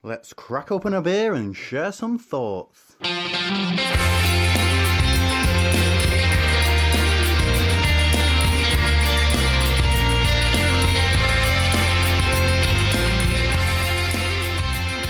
Let's crack open a beer and share some thoughts.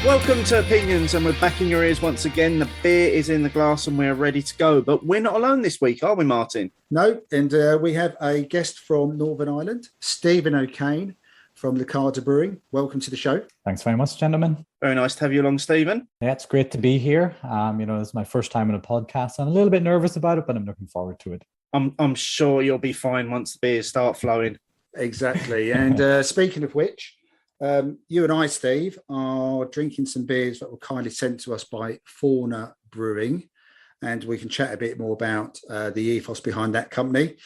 Welcome to Opinions, and we're back in your ears once again. The beer is in the glass and we're ready to go. But we're not alone this week, are we, Martin? No, and we have a guest from Northern Ireland, Stephen O'Kane from Fauna Brewing. Welcome to the show. Thanks very much, gentlemen. Very nice to have you along, Stephen. Yeah, it's great to be here. It's my first time on a podcast. I'm a little bit nervous about it, but I'm looking forward to it. I'm sure you'll be fine once the beers start flowing. Exactly. And speaking of which, you and I, Steve, are drinking some beers that were kindly sent to us by Fauna Brewing, and we can chat a bit more about the ethos behind that company.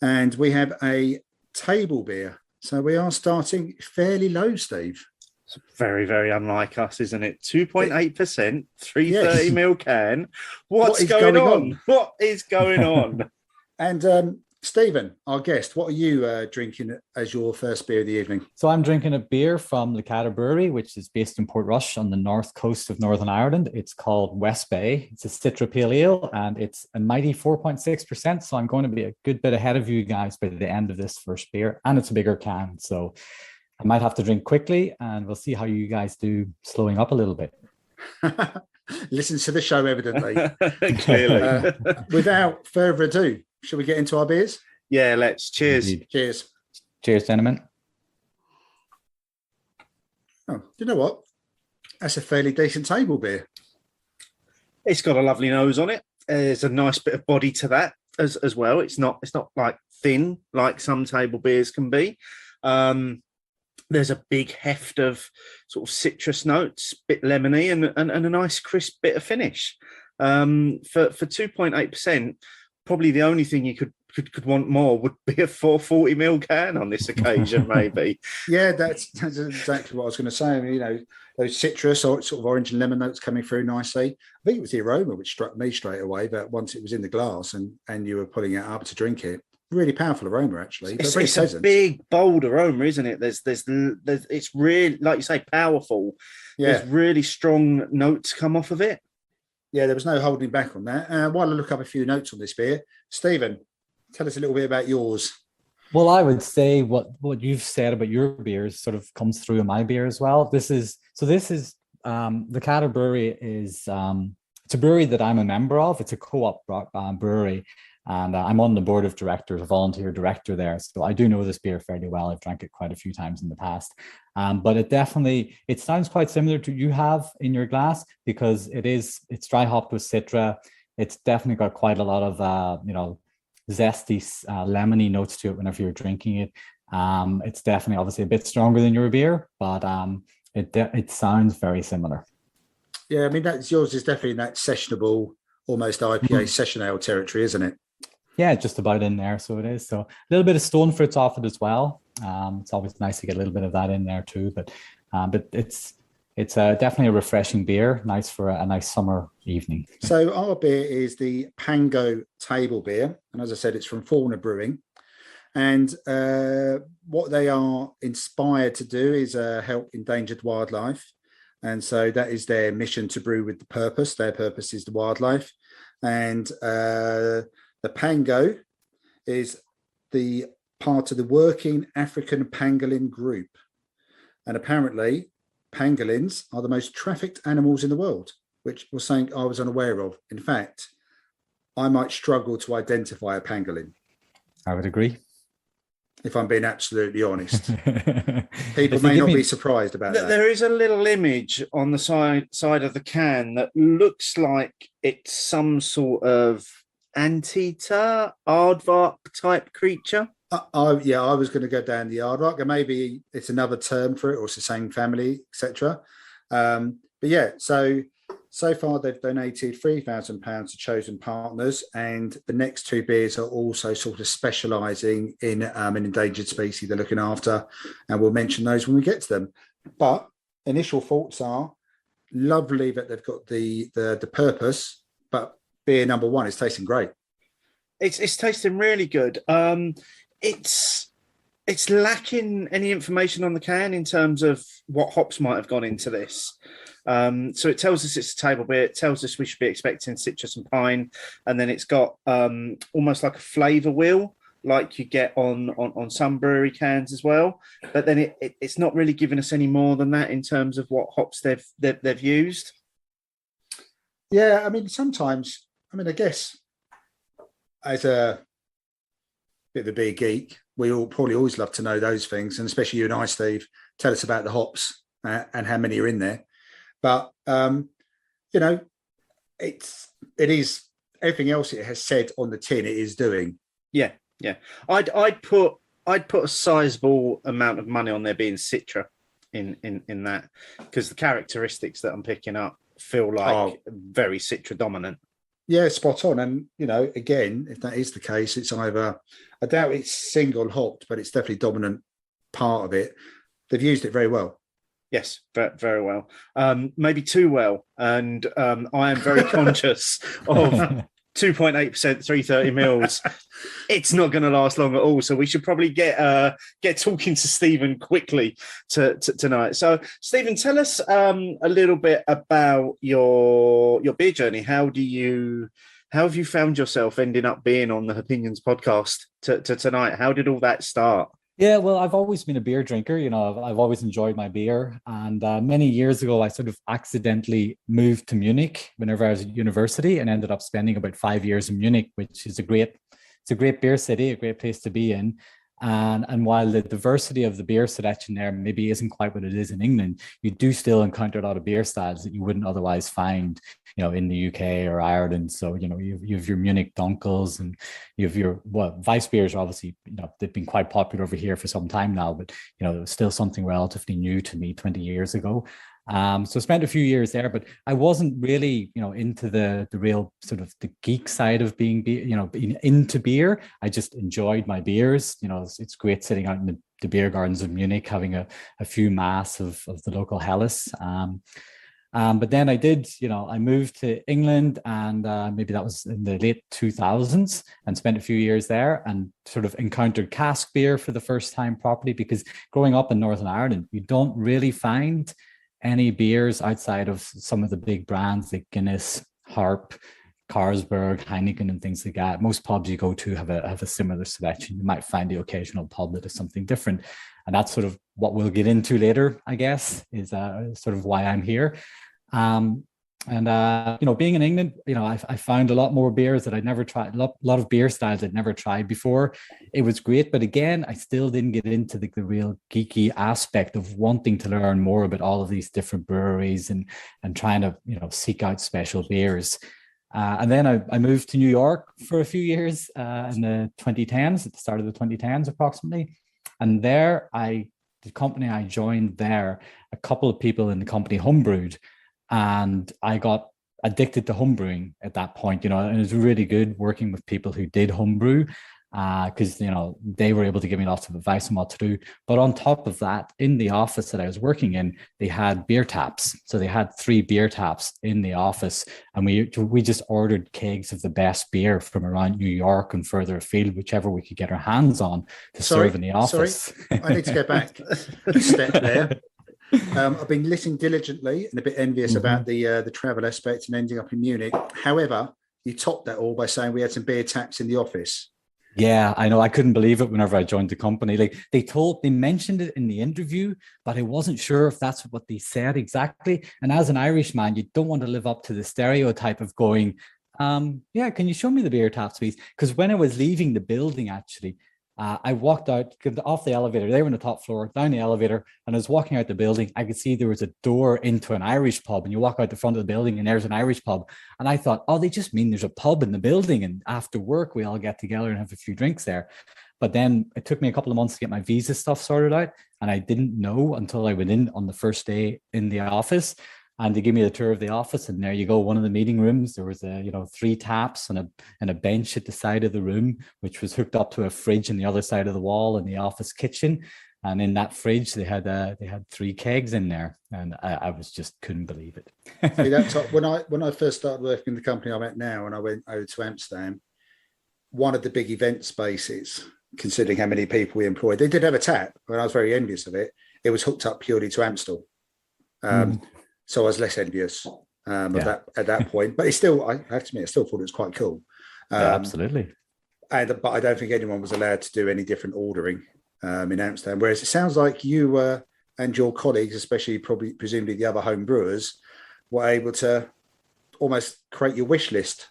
And we have a table beer. So we are starting fairly low, Steve. It's very, very unlike us, isn't it? 2.8%, 330ml can. What's going on? What is going on? And Stephen, our guest, what are you drinking as your first beer of the evening? So I'm drinking a beer from Cheetah Brewery, which is based in Portrush on the north coast of Northern Ireland. It's called West Bay. It's a Citra Pale Ale, and it's a mighty 4.6%. So I'm going to be a good bit ahead of you guys by the end of this first beer, and it's a bigger can. So I might have to drink quickly, and we'll see how you guys do slowing up a little bit. Listen to the show, evidently. Clearly. Without further ado, shall we get into our beers? Yeah, let's. Cheers. Indeed. Cheers. Cheers, gentlemen. Oh, you know what? That's a fairly decent table beer. It's got a lovely nose on it. There's a nice bit of body to that as well. It's not like thin like some table beers can be. There's a big heft of sort of citrus notes, bit lemony, and a nice crisp bit of finish. For 2.8%, probably the only thing you could want more would be a 440ml can on this occasion, maybe. Yeah, that's exactly what I was going to say. I mean, those citrus or sort of orange and lemon notes coming through nicely. I think it was the aroma which struck me straight away, but once it was in the glass and you were pulling it up to drink it, really powerful aroma, actually. It's a big, bold aroma, isn't it? There's it's really, like you say, powerful. Yeah. There's really strong notes come off of it. Yeah, there was no holding back on that. While I look up a few notes on this beer, Stephen, tell us a little bit about yours. Well, I would say what you've said about your beers sort of comes through in my beer as well. This is the Cheetah Brewery is it's a brewery that I'm a member of. It's a co-op brewery, and I'm on the board of directors, a volunteer director there. So I do know this beer fairly well. I've drank it quite a few times in the past. But it sounds quite similar to you have in your glass, because it's dry hopped with Citra. It's definitely got quite a lot of zesty lemony notes to it whenever you're drinking it. It's definitely obviously a bit stronger than your beer, but it sounds very similar. Yeah, I mean, yours is definitely in that sessionable, almost IPA session ale territory, isn't it? Yeah, just about in there. So it is. So a little bit of stone fruits off it as well. It's always nice to get a little bit of that in there too. But it's definitely a refreshing beer, nice for a nice summer evening. So our beer is the Pango table beer, and as I said, it's from Fauna Brewing. And what they are inspired to do is help endangered wildlife. And so that is their mission, to brew with the purpose. Their purpose is the wildlife. And the Pango is the part of the working African pangolin group. And apparently, pangolins are the most trafficked animals in the world, which was something I was unaware of. In fact, I might struggle to identify a pangolin. I would agree, if I'm being absolutely honest. People may not be surprised about that. There is a little image on the side of the can that looks like it's some sort of anteater, aardvark type creature. I was going to go down the aardvark, and maybe it's another term for it, or it's the same family, etc. But yeah, so far they've donated £3,000 to chosen partners, and the next two beers are also sort of specialising in an endangered species they're looking after, and we'll mention those when we get to them. But initial thoughts are lovely that they've got the purpose, but beer number one is tasting great. It's tasting really good. It's lacking any information on the can in terms of what hops might have gone into this. So it tells us it's a table beer. It tells us we should be expecting citrus and pine, and then it's got almost like a flavour wheel, like you get on some brewery cans as well. But then it's not really giving us any more than that in terms of what hops they've used. Yeah, I mean, sometimes, I guess as a bit of a beer geek, we all probably always love to know those things, and especially you and I, Steve, tell us about the hops and how many are in there. But it is everything else it has said on the tin it is doing. Yeah. I'd put a sizable amount of money on there being Citra in that, because the characteristics that I'm picking up feel like very Citra dominant. Yeah, spot on. And again, if that is the case, it's either, I doubt it's single hopped, but it's definitely dominant part of it. They've used it very well. Yes, very well. Maybe too well. And I am very conscious of 2.8%, 330 mils. It's not going to last long at all. So we should probably get talking to Stephen quickly tonight. So Stephen, tell us a little bit about your beer journey. How have you found yourself ending up being on the Hopinions podcast to tonight? How did all that start? Yeah, well, I've always been a beer drinker. I've always enjoyed my beer. And many years ago, I sort of accidentally moved to Munich whenever I was at university, and ended up spending about 5 years in Munich, which is a great beer city, a great place to be in. And while the diversity of the beer selection there maybe isn't quite what it is in England, you do still encounter a lot of beer styles that you wouldn't otherwise find, in the UK or Ireland. So, you have your Munich Dunkels, and you have your, Weiss beers are obviously, they've been quite popular over here for some time now, but, it was still something relatively new to me 20 years ago. So I spent a few years there, but I wasn't really, into the real sort of the geek side of being into beer. I just enjoyed my beers. It's great sitting out in the beer gardens of Munich, having a few mass of the local Helles. But then I moved to England, and maybe that was in the late 2000s, and spent a few years there, and sort of encountered cask beer for the first time properly, because growing up in Northern Ireland, you don't really find any beers outside of some of the big brands like Guinness, Harp, Carlsberg, Heineken, and things like that. Most pubs you go to have a similar selection. You might find the occasional pub that is something different. And that's sort of what we'll get into later, I guess, is sort of why I'm here. Being in England, I found a lot more beers that I'd never tried, a lot of beer styles I'd never tried before. It was great. But again, I still didn't get into the real geeky aspect of wanting to learn more about all of these different breweries and trying to, seek out special beers. And then I moved to New York for a few years in the 2010s, at the start of the 2010s approximately. And there, the company I joined there, a couple of people in the company homebrewed. And I got addicted to homebrewing at that point, and it was really good working with people who did homebrew, because, they were able to give me lots of advice on what to do. But on top of that, in the office that I was working in, they had beer taps. So they had 3 beer taps in the office, and we just ordered kegs of the best beer from around New York and further afield, whichever we could get our hands on to serve in the office. I need to go back a step there. I've been listening diligently and a bit envious about the travel aspect and ending up in Munich. However, you topped that all by saying we had some beer taps in the office. Yeah, I know. I couldn't believe it whenever I joined the company. Like they mentioned it in the interview, but I wasn't sure if that's what they said exactly. And as an Irishman, you don't want to live up to the stereotype of going, can you show me the beer taps, please? Because when I was leaving the building, actually, I walked out off the elevator. They were on the top floor, down the elevator, and I was walking out the building. I could see there was a door into an Irish pub, and you walk out the front of the building and there's an Irish pub. And I thought, they just mean there's a pub in the building, and after work, we all get together and have a few drinks there. But then it took me a couple of months to get my visa stuff sorted out, and I didn't know until I went in on the first day in the office. And they gave me the tour of the office, and there you go. One of the meeting rooms, there was 3 taps and a bench at the side of the room, which was hooked up to a fridge on the other side of the wall in the office kitchen. And in that fridge, they had 3 kegs in there, and I was just couldn't believe it. See, that's when I first started working in the company I'm at now, and I went over to Amsterdam. One of the big event spaces, considering how many people we employed, they did have a tap, and I was very envious of it. It was hooked up purely to Amstel. so I was less envious of that at that point. But it's still, I have to admit, I still thought it was quite cool. Yeah, absolutely. But I don't think anyone was allowed to do any different ordering in Amsterdam. Whereas it sounds like you and your colleagues, especially presumably the other home brewers, were able to almost create your wish list.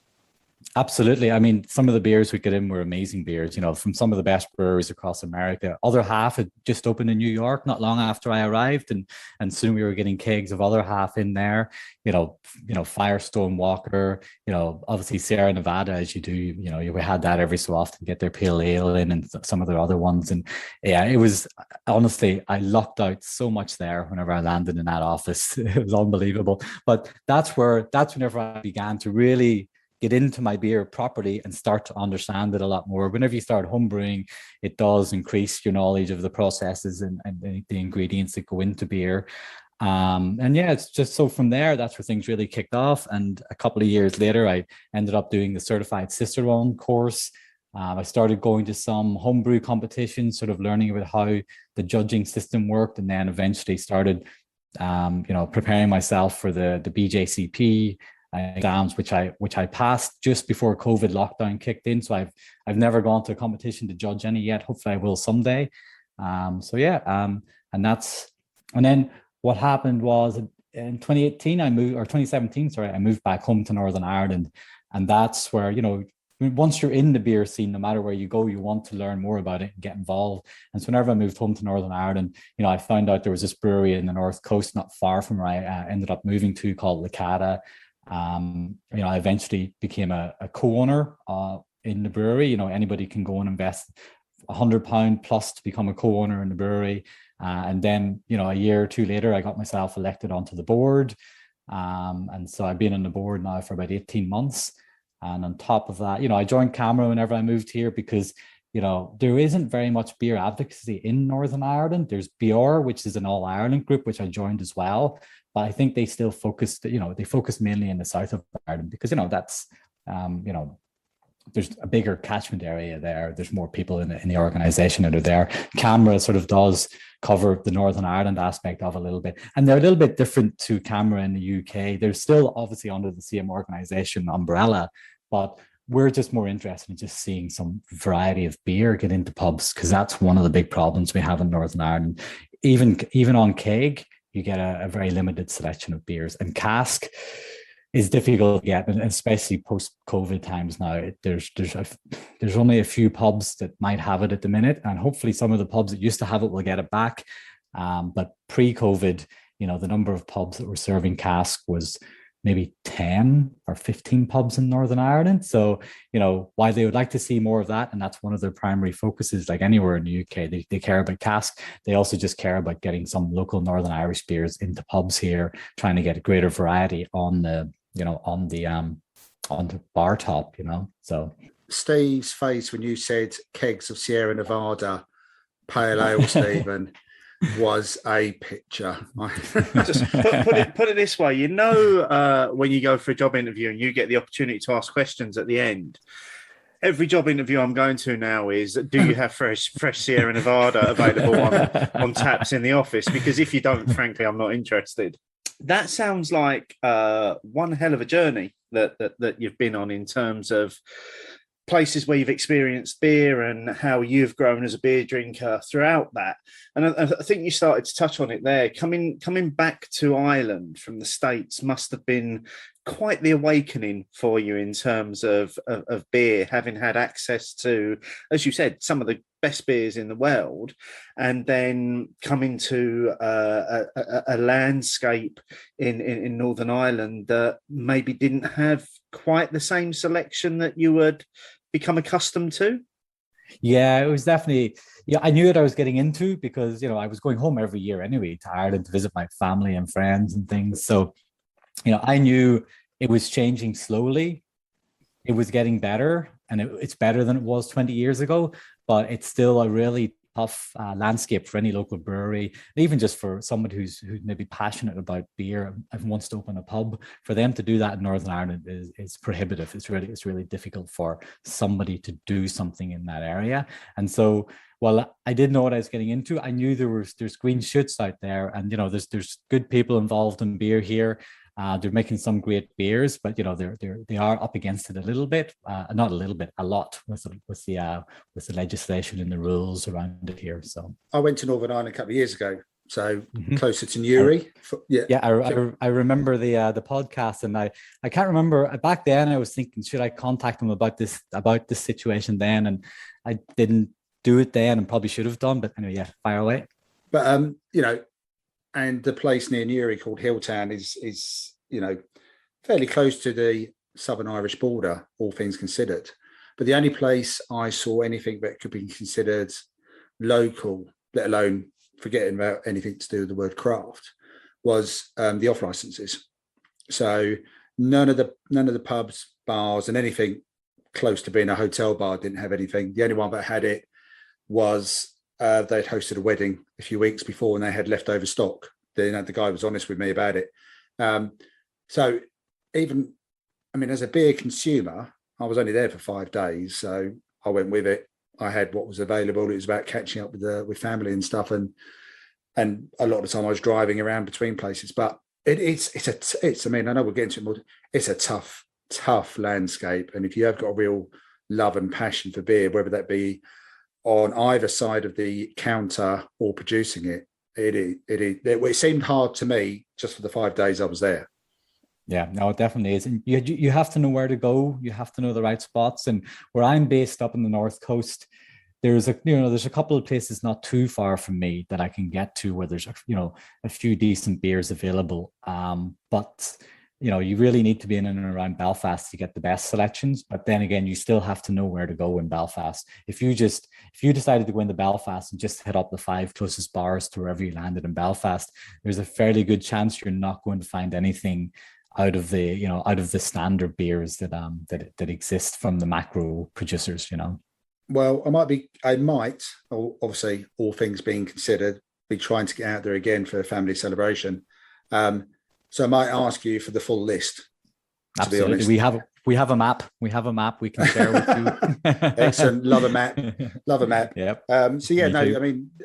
Absolutely. I mean, some of the beers we get in were amazing beers, you know, from some of the best breweries across America. Other half had just opened in New York not long after I arrived, and soon we were getting kegs of other half in there. You know, Firestone Walker. You know, obviously Sierra Nevada, as you do. You know, we had that every so often, get their pale ale in, and some of their other ones. And yeah, it was honestly, I lucked out so much there whenever I landed in that office. It was unbelievable. But that's whenever I began to really get into my beer properly and start to understand it a lot more. Whenever you start homebrewing, it does increase your knowledge of the processes and the ingredients that go into beer. And yeah, it's just so from there, that's where things really kicked off. And a couple of years later, I ended up doing the Certified Cicerone course. I started going to some homebrew competitions, sort of learning about how the judging system worked, and then eventually started, preparing myself for the BJCP exams, which I passed just before COVID lockdown kicked in. So I've never gone to a competition to judge any yet. Hopefully I will someday. And then what happened was in 2018 I moved back home to Northern Ireland, and that's where, you know, once you're in the beer scene, no matter where you go, you want to learn more about it and get involved. And so whenever I moved home to Northern Ireland, you know, I found out there was this brewery in the North Coast, not far from where I ended up moving to, called Licata. I eventually became a co-owner in the brewery. You know, anybody can go and invest £100 plus to become a co-owner in the brewery. And then, you know, a year or two later, I got myself elected onto the board. And so I've been on the board now for about 18 months. And on top of that, you know, I joined Camera whenever I moved here because, you know, there isn't very much beer advocacy in Northern Ireland. There's BR, which is an all Ireland group, which I joined as well. But I think they still focus mainly in the south of Ireland because, you know, that's, there's a bigger catchment area there. There's more people in the organization that are there. Camera sort of does cover the Northern Ireland aspect of a little bit. And they're a little bit different to Camera in the UK. They're still obviously under the same organization umbrella, but we're just more interested in just seeing some variety of beer get into pubs, because that's one of the big problems we have in Northern Ireland. Even on keg, you get a very limited selection of beers, and cask is difficult to get, and especially post-COVID times now. There's only a few pubs that might have it at the minute, and hopefully some of the pubs that used to have it will get it back. But pre-COVID, you know, the number of pubs that were serving cask was maybe 10 or 15 pubs in Northern Ireland. So, you know, while they would like to see more of that, and that's one of their primary focuses, like anywhere in the UK, they care about cask. They also just care about getting some local Northern Irish beers into pubs here, trying to get a greater variety on the bar top, you know. So Steve's face when you said kegs of Sierra Nevada pale ale, Stephen, was a picture. Just put it this way, you know, when you go for a job interview and you get the opportunity to ask questions at the end, every job interview I'm going to now is, do you have fresh Sierra Nevada available on taps in the office? Because if you don't, frankly, I'm not interested. That sounds like one hell of a journey that you've been on in terms of places where you've experienced beer and how you've grown as a beer drinker throughout that. And I think you started to touch on it there. Coming back to Ireland from the States must have been quite the awakening for you in terms of beer, having had access to, as you said, some of the best beers in the world, and then coming to a landscape in Northern Ireland that maybe didn't have quite the same selection that you had become accustomed to. Yeah, it was definitely, I knew what I was getting into because, you know, I was going home every year anyway to Ireland to visit my family and friends and things. So, you know, I knew it was changing slowly. It was getting better, and it's better than it was 20 years ago, but it's still a really tough landscape for any local brewery, even just for somebody who's maybe passionate about beer and wants to open a pub. For them to do that in Northern Ireland is prohibitive. It's really difficult for somebody to do something in that area. And so, well, I didn't know what I was getting into. I knew there's green shoots out there, and there's good people involved in beer here. They're making some great beers, but they are up against it a little bit, not a little bit, a lot with the legislation and the rules around it here. So I went to Northern Ireland a couple of years ago, so closer to Newry. I remember the podcast, and I can't remember back then. I was thinking, should I contact them about this situation then, and I didn't do it then, and probably should have done. But anyway, fire away. But and the place near Newry called Hilltown is fairly close to the Southern Irish border, all things considered. But the only place I saw anything that could be considered local, let alone forgetting about anything to do with the word craft, was the off licenses. So none of the pubs, bars, and anything close to being a hotel bar didn't have anything. The only one that had it was they'd hosted a wedding a few weeks before, and they had leftover stock. The guy was honest with me about it. So even, as a beer consumer, I was only there for 5 days, so I went with it. I had what was available. It was about catching up with family and stuff, and a lot of the time I was driving around between places. But it's I know we'll get into it more. It's a tough landscape, and if you have got a real love and passion for beer, whether that be on either side of the counter or producing it, it seemed hard to me just for the 5 days I was there. Yeah, no, it definitely is. And you have to know where to go. You have to know the right spots. And where I'm based up in the North Coast, there's a couple of places not too far from me that I can get to where there's a few decent beers available. But you really need to be in and around Belfast to get the best selections. But then again, you still have to know where to go in Belfast. If you decided to go into Belfast and just hit up the 5 closest bars to wherever you landed in Belfast, there's a fairly good chance you're not going to find anything out of the standard beers that exist from the macro producers. Well, I might, obviously, all things being considered, be trying to get out there again for a family celebration. So I might ask you for the full list. Absolutely. To be honest, we have a map. We have a map we can share with you. Excellent. Love a map. Yep. So yeah, no,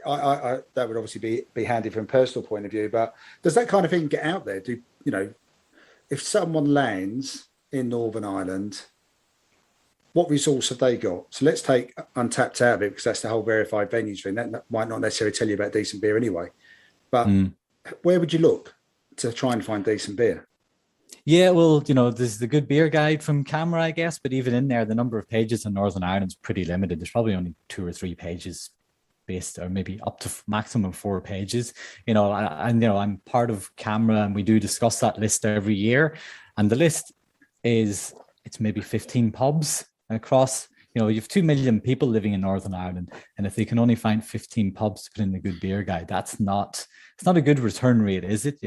I that would obviously be handy from a personal point of view. But does that kind of thing get out there? If someone lands in Northern Ireland, what resource have they got? So let's take Untapped out of it, because that's the whole verified venues thing. That might not necessarily tell you about decent beer anyway. But where would you look to try and find decent beer? Yeah, well, there's the Good Beer Guide from Camera, I guess, but even in there, the number of pages in Northern Ireland is pretty limited. There's probably only 2 or 3 pages based, or maybe up to maximum 4 pages. I'm part of Camera, and we do discuss that list every year. And the list it's maybe 15 pubs across. You have 2 million people living in Northern Ireland, and if they can only find 15 pubs to put in the Good Beer Guide, it's not a good return rate, is it?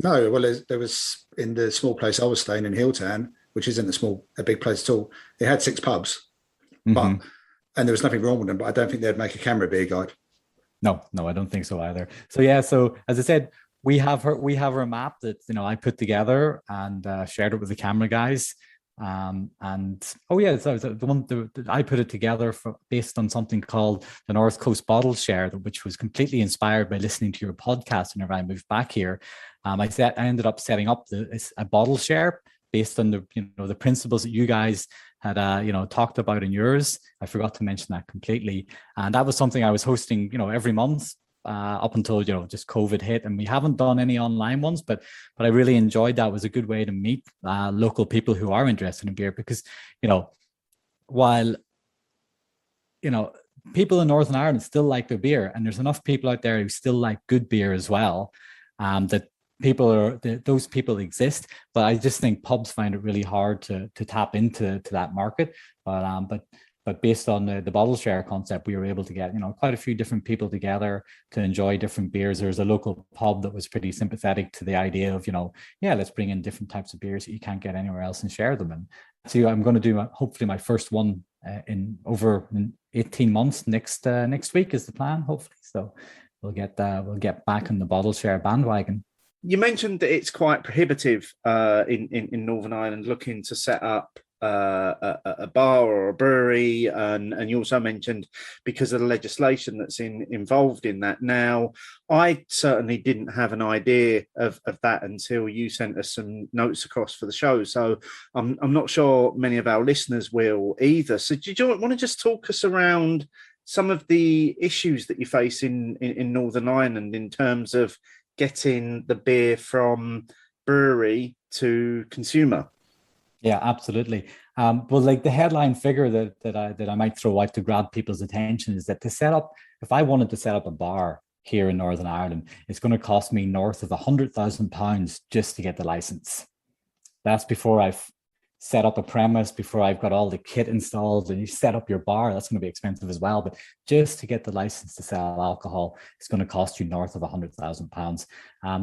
No, well, there was, in the small place I was staying in, Hilltown, which isn't a big place at all. It had 6 pubs, and there was nothing wrong with them. But I don't think they'd make a Camera beer guide. No, I don't think so either. So yeah, so as I said, we have our map that I put together and shared it with the Camera guys. So the one that I put it together based on something called the North Coast Bottle Share, which was completely inspired by listening to your podcast whenever I moved back here. I ended up setting up a bottle share based on the principles that you guys had talked about in yours. I forgot to mention that completely, and that was something I was hosting every month. Up until just COVID hit, and we haven't done any online ones, but I really enjoyed that. It was a good way to meet local people who are interested in beer, because while people in Northern Ireland still like their beer, and there's enough people out there who still like good beer as well, that those people exist. But I just think pubs find it really hard to tap into that market. But based on the bottle share concept, we were able to get quite a few different people together to enjoy different beers. There's a local pub that was pretty sympathetic to the idea of let's bring in different types of beers that you can't get anywhere else and share them. So I'm going to do hopefully my first one in 18 months. Next week is the plan, hopefully. So we'll get back on the bottle share bandwagon. You mentioned that it's quite prohibitive in Northern Ireland looking to set up a bar or a brewery, and you also mentioned because of the legislation that's involved in that. Now, I certainly didn't have an idea of that until you sent us some notes across for the show. So I'm not sure many of our listeners will either. So do you want to just talk us around some of the issues that you face in Northern Ireland in terms of getting the beer from brewery to consumer? Yeah, absolutely. Well, like the headline figure that I might throw out to grab people's attention is that if I wanted to set up a bar here in Northern Ireland, it's going to cost me north of £100,000 just to get the license. That's before I've set up a premise, before I've got all the kit installed, and you set up your bar. That's going to be expensive as well. But just to get the license to sell alcohol, it's going to cost you north of £100,000.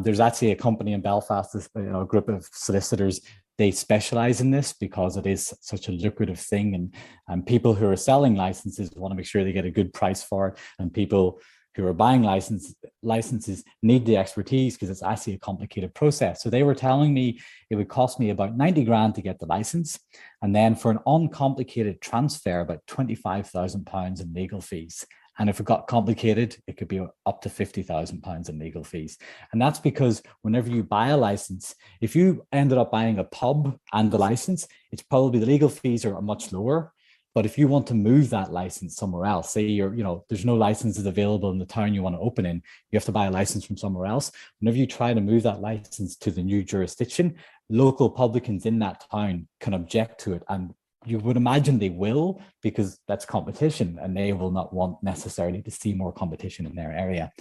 There's actually a company in Belfast, a group of solicitors. They specialize in this because it is such a lucrative thing, and people who are selling licenses want to make sure they get a good price for it, and people who are buying licenses need the expertise because it's actually a complicated process. So they were telling me it would cost me about 90 grand to get the license, and then for an uncomplicated transfer, about £25,000 in legal fees. And if it got complicated, it could be up to £50,000 in legal fees. And that's because whenever you buy a license, if you ended up buying a pub and the license, it's probably the legal fees are much lower. But if you want to move that license somewhere else, say there's no licenses available in the town you want to open in, you have to buy a license from somewhere else. Whenever you try to move that license to the new jurisdiction, local publicans in that town can object to it. And you would imagine they will, because that's competition and they will not want necessarily to see more competition in their area.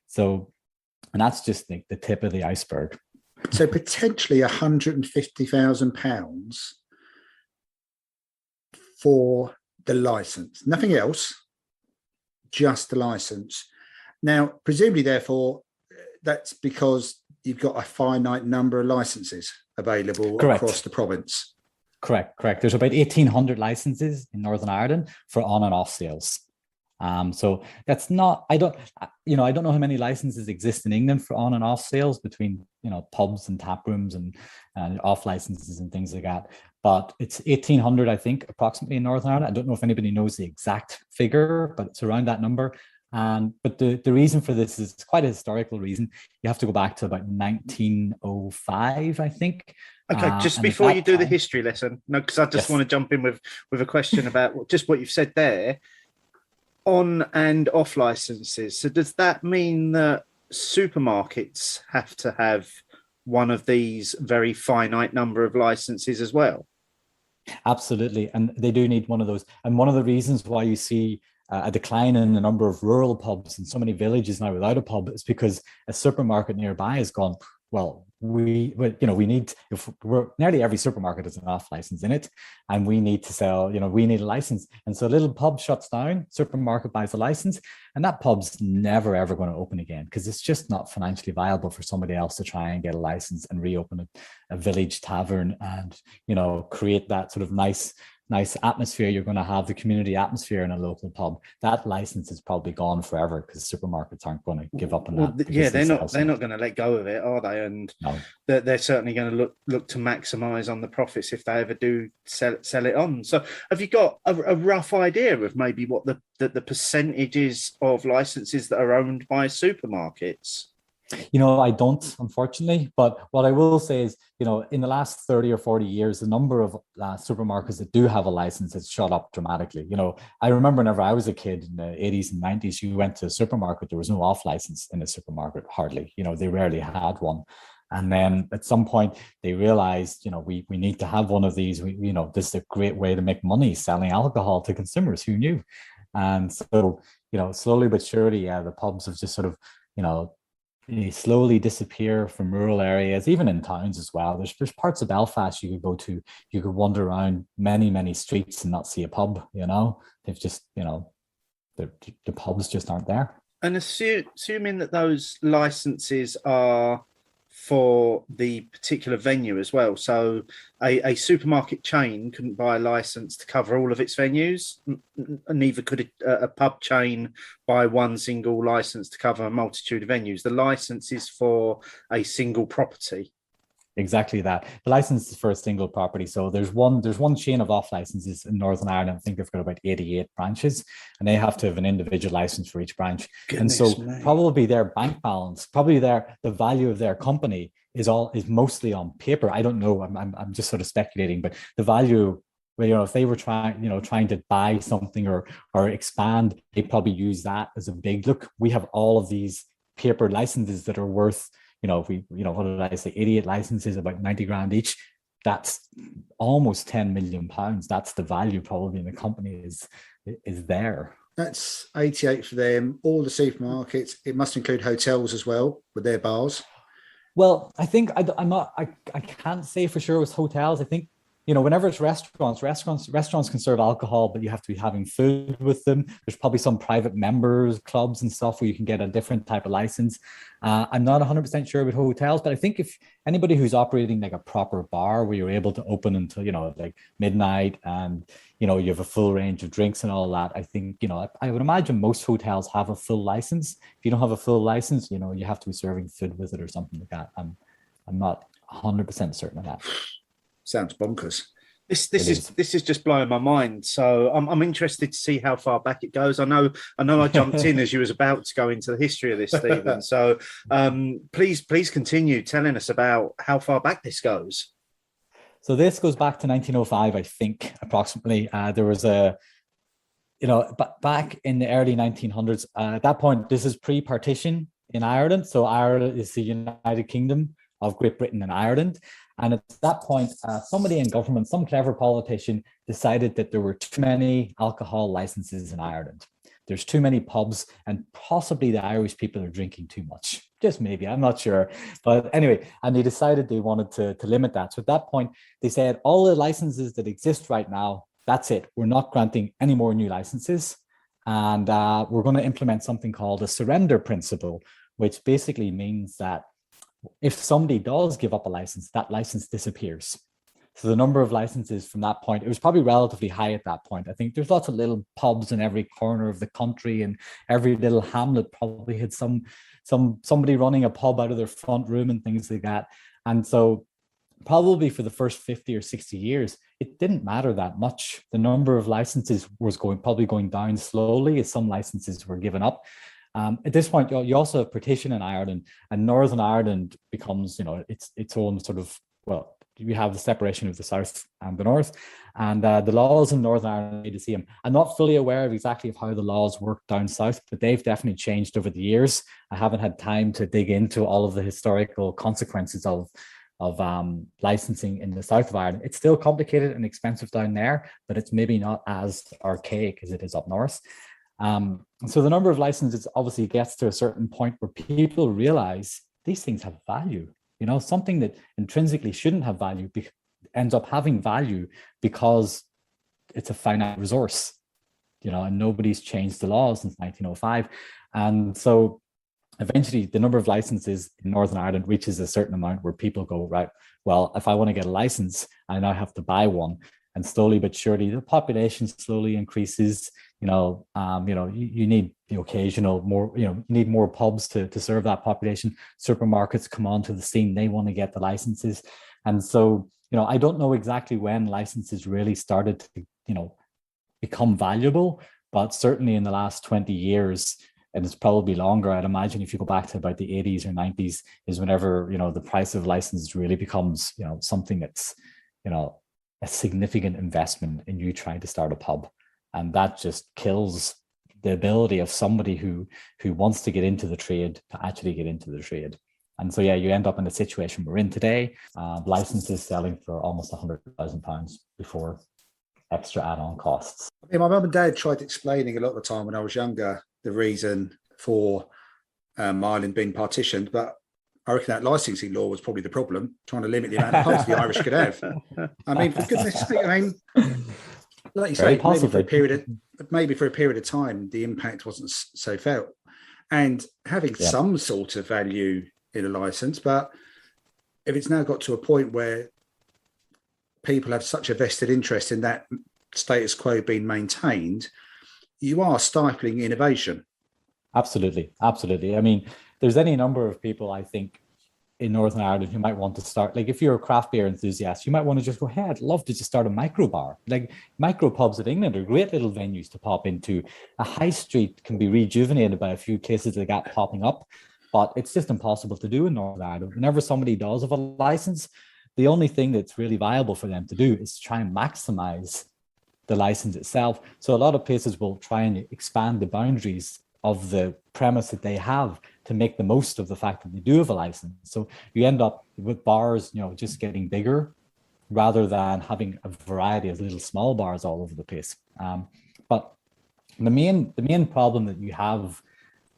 So, and that's just the tip of the iceberg. So potentially £150,000 for the license, nothing else, just the license. Now, presumably, therefore, that's because you've got a finite number of licenses available across the province. Correct. There's about 1,800 licenses in Northern Ireland for on and off sales. So that's not, I don't know how many licenses exist in England for on and off sales between, pubs and tap rooms and off licenses and things like that. But it's 1,800, I think, approximately in Northern Ireland. I don't know if anybody knows the exact figure, but it's around that number. But the reason for this is quite a historical reason. You have to go back to about 1905, I think. Okay, just before you do the history lesson, because I just want to jump in with a question about just what you've said there, on and off licenses. So does that mean that supermarkets have to have one of these very finite number of licenses as well? Absolutely, and they do need one of those. And one of the reasons why you see a decline in the number of rural pubs in so many villages now without a pub is because a supermarket nearby has gone, well, we need, if we're nearly every supermarket has an off license in it, and we need to sell, we need a license. And so a little pub shuts down, supermarket buys a license, and that pub's never ever going to open again because it's just not financially viable for somebody else to try and get a license and reopen a village tavern and, create that sort of nice atmosphere. You're going to have the community atmosphere in a local pub. That license is probably gone forever because supermarkets aren't going to give up on that. Yeah, they're not going to let go of it, are they? And no. They're certainly going to look to maximise on the profits if they ever do sell it on. So have you got a rough idea of maybe what the percentages of licenses that are owned by supermarkets? I don't, unfortunately, but what I will say is, in the last 30 or 40 years, the number of supermarkets that do have a license has shot up dramatically. I remember whenever I was a kid in the 80s and 90s, you went to a supermarket, there was no off license in a supermarket, hardly. They rarely had one. And then at some point they realized, we need to have one of these. This is a great way to make money selling alcohol to consumers. Who knew? And so, slowly but surely, the pubs have just sort of, they slowly disappear from rural areas, even in towns as well. There's parts of Belfast you could go to, you could wander around many, many streets and not see a pub, They've just, the pubs just aren't there. And assuming that those licenses are for the particular venue as well. So a supermarket chain couldn't buy a license to cover all of its venues. Neither could a pub chain buy one single license to cover a multitude of venues. The license is for a single property. Exactly that. The license is for a single property. So there's one chain of off licenses in Northern Ireland. I think they've got about 88 branches, and they have to have an individual license for each branch. Goodness and so me. probably their bank balance, probably the value of their company is mostly on paper. I don't know. I'm just sort of speculating, but the value, well, if they were trying to buy something or expand, they probably use that as a big look. We have all of these paper licenses that are worth, if we, what did I say, 88 licenses, about 90 grand each. That's almost 10 million pounds. That's the value probably in the company is there. That's 88 for them. All the supermarkets. It must include hotels as well with their bars. Well, I think I can't say for sure with hotels. I think, whenever it's restaurants can serve alcohol, but you have to be having food with them. There's probably some private members clubs and stuff where you can get a different type of license. I'm not 100% sure with hotels, but I think if anybody who's operating like a proper bar where you're able to open until, like midnight and, you have a full range of drinks and all that, I think, I would imagine most hotels have a full license. If you don't have a full license, you have to be serving food with it or something like that. I'm not 100% certain of that. Sounds bonkers. This is just blowing my mind. So I'm interested to see how far back it goes. I know I jumped in as you was about to go into the history of this, Stephen. So please continue telling us about how far back this goes. So this goes back to 1905, I think, approximately. There was back in the early 1900s. At that point, this is pre-partition in Ireland. So Ireland is the United Kingdom of Great Britain and Ireland. And at that point, somebody in government, some clever politician, decided that there were too many alcohol licenses in Ireland. There's too many pubs, and possibly the Irish people are drinking too much. Just maybe, I'm not sure. But anyway, and they decided they wanted to limit that. So at that point, they said, all the licenses that exist right now, that's it. We're not granting any more new licenses. And we're going to implement something called a surrender principle, which basically means that if somebody does give up a license, that license disappears. So the number of licenses from that point, it was probably relatively high at that point. I think there's lots of little pubs in every corner of the country, and every little hamlet probably had somebody running a pub out of their front room and things like that. And so probably for the first 50 or 60 years, it didn't matter that much. The number of licenses was probably going down slowly as some licenses were given up. At this point, you also have partition in Ireland, and Northern Ireland becomes, its own sort of, well, you have the separation of the South and the North, and the laws in Northern Ireland are the same. I'm not fully aware of exactly of how the laws work down South, but they've definitely changed over the years. I haven't had time to dig into all of the historical consequences of licensing in the South of Ireland. It's still complicated and expensive down there, but it's maybe not as archaic as it is up north. So the number of licenses obviously gets to a certain point where people realize these things have value. Something that intrinsically shouldn't have value ends up having value because it's a finite resource, and nobody's changed the law since 1905. And so eventually the number of licenses in Northern Ireland reaches a certain amount where people go, right, well, if I want to get a license, I now have to buy one. And slowly but surely, the population slowly increases. You need the occasional more. You need more pubs to serve that population. Supermarkets come onto the scene; they want to get the licenses, and so I don't know exactly when licenses really started to become valuable, but certainly in the last 20 years, and it's probably longer. I'd imagine if you go back to about the 80s or 90s, is whenever the price of licenses really becomes something that's a significant investment in you trying to start a pub. And that just kills the ability of somebody who wants to get into the trade to actually get into the trade. And so, you end up in the situation we're in today. Licenses selling for almost £100,000 before extra add-on costs. My mum and dad tried explaining a lot of the time when I was younger the reason for Ireland being partitioned, but I reckon that licensing law was probably the problem, trying to limit the amount of pubs the Irish could have. I mean, for goodness sake, like you say, maybe for a period of time, the impact wasn't so felt. And having some sort of value in a license, but if it's now got to a point where people have such a vested interest in that status quo being maintained, you are stifling innovation. Absolutely. I mean, there's any number of people, I think, in Northern Ireland who might want to start, like if you're a craft beer enthusiast, you might want to just go, hey, I'd love to just start a micro bar. Like micro pubs in England are great little venues to pop into. A high street can be rejuvenated by a few cases they got popping up, but it's just impossible to do in Northern Ireland. Whenever somebody does have a license, the only thing that's really viable for them to do is try and maximize the license itself. So a lot of places will try and expand the boundaries of the premise that they have to make the most of the fact that they do have a license. So you end up with bars, just getting bigger rather than having a variety of little small bars all over the place. But the main problem that you have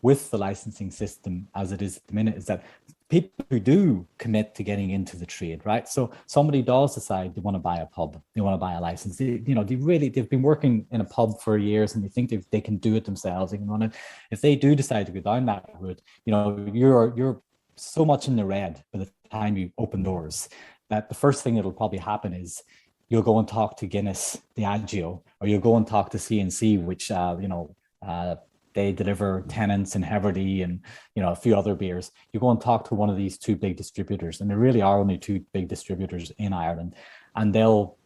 with the licensing system as it is at the minute is that people who do commit to getting into the trade, right? So somebody does decide they want to buy a pub, they want to buy a license. They've been working in a pub for years and they think they can do it themselves. If they do decide to go down that route, you're so much in the red by the time you open doors that the first thing that'll probably happen is you'll go and talk to Guinness, Diageo, or you'll go and talk to C&C, which they deliver Tennent's and Heverty and a few other beers. You go and talk to one of these two big distributors, and there really are only two big distributors in Ireland, and they'll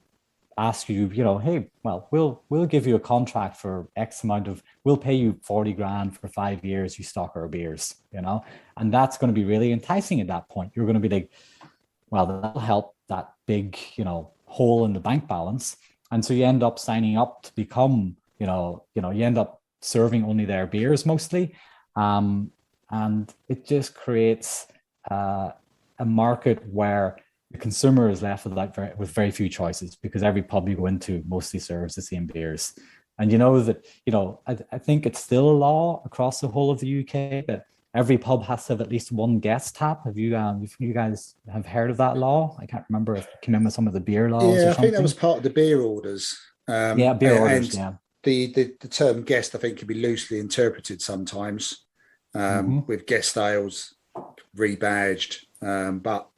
ask you, hey, well, we'll give you a contract for X amount of, we'll pay you 40 grand for 5 years, you stock our beers, and that's going to be really enticing at that point. You're going to be like, well, that'll help that big, hole in the bank balance. And so you end up signing up to become, you end up serving only their beers mostly, and it just creates a market where the consumer is left with very few choices because every pub you go into mostly serves the same beers. And I think it's still a law across the whole of the UK that every pub has to have at least one guest tap. If you guys have heard of that law? I can't remember if it came in with some of the beer laws. Yeah, I think that was part of the beer orders. Beer orders. Yeah. The term guest, I think, can be loosely interpreted sometimes with guest ales rebadged, but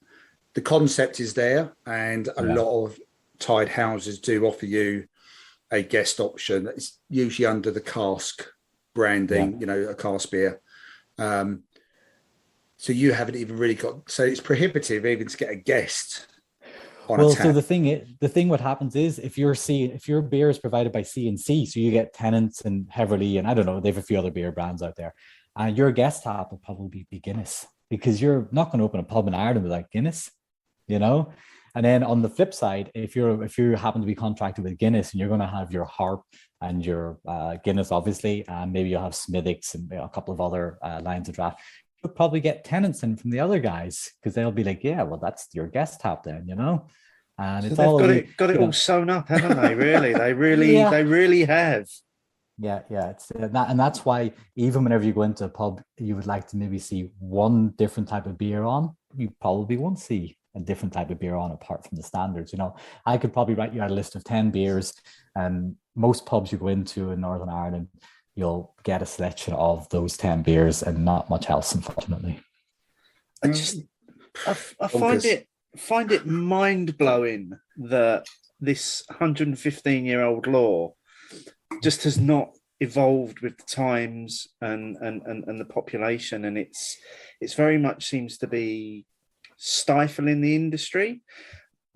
the concept is there, and a lot of tied houses do offer you a guest option. It's usually under the cask branding, a cask beer. So you haven't even really got. So it's prohibitive even to get a guest. So the thing what happens is if your beer is provided by C&C, so you get Tennent's and Heverly and I don't know, they have a few other beer brands out there, and your guest tap will probably be Guinness, because you're not going to open a pub in Ireland without Guinness, And then on the flip side, if you happen to be contracted with Guinness and you're going to have your Harp and your Guinness, obviously, and maybe you'll have Smithwick's and a couple of other lines of draft, you'll probably get Tennent's in from the other guys because they'll be like, yeah, well, that's your guest tap then, And so it's they've all got it all sewn up, haven't they? Really, they really have. Yeah, it's that, and that's why even whenever you go into a pub, you would like to maybe see one different type of beer on. You probably won't see a different type of beer on apart from the standards. I could probably write you out a list of 10 beers, and most pubs you go into in Northern Ireland, you'll get a selection of those 10 beers and not much else, unfortunately. I find it mind-blowing that this 115-year-old law just has not evolved with the times and the population, and it's very much seems to be stifling the industry.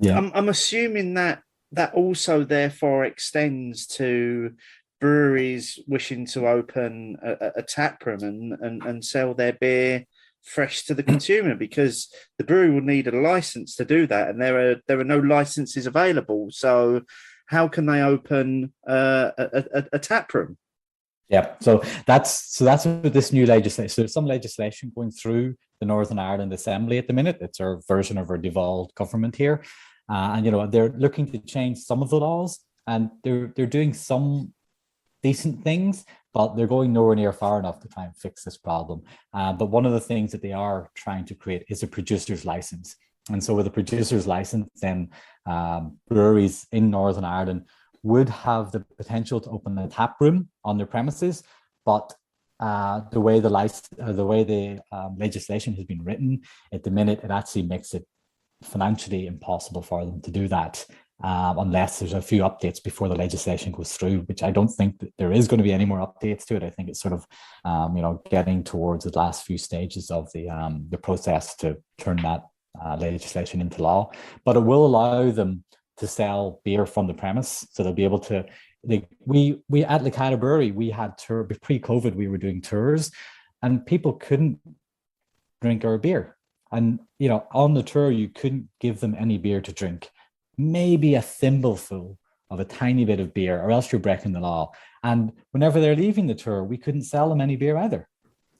I'm assuming that also therefore extends to breweries wishing to open a tap room and sell their beer fresh to the consumer, because the brewery will need a license to do that, and there are no licenses available. So how can they open a tap room? Yeah, so that's what this new legislation. So there's some legislation going through the Northern Ireland Assembly at the minute. It's our version of our devolved government here, and they're looking to change some of the laws, and they're doing some decent things, but they're going nowhere near far enough to try and fix this problem. But one of the things that they are trying to create is a producer's license. And so with a producer's license, then breweries in Northern Ireland would have the potential to open a tap room on their premises, but the way the legislation has been written at the minute, it actually makes it financially impossible for them to do that. Unless there's a few updates before the legislation goes through, which I don't think that there is going to be any more updates to it. I think it's sort of, getting towards the last few stages of the process to turn that legislation into law. But it will allow them to sell beer from the premise, so they'll be able to. We at the Cheetah Brewery, we had pre-COVID, we were doing tours, and people couldn't drink our beer, and on the tour you couldn't give them any beer to drink. Maybe a thimbleful of a tiny bit of beer, or else you're breaking the law. And whenever they're leaving the tour, we couldn't sell them any beer either.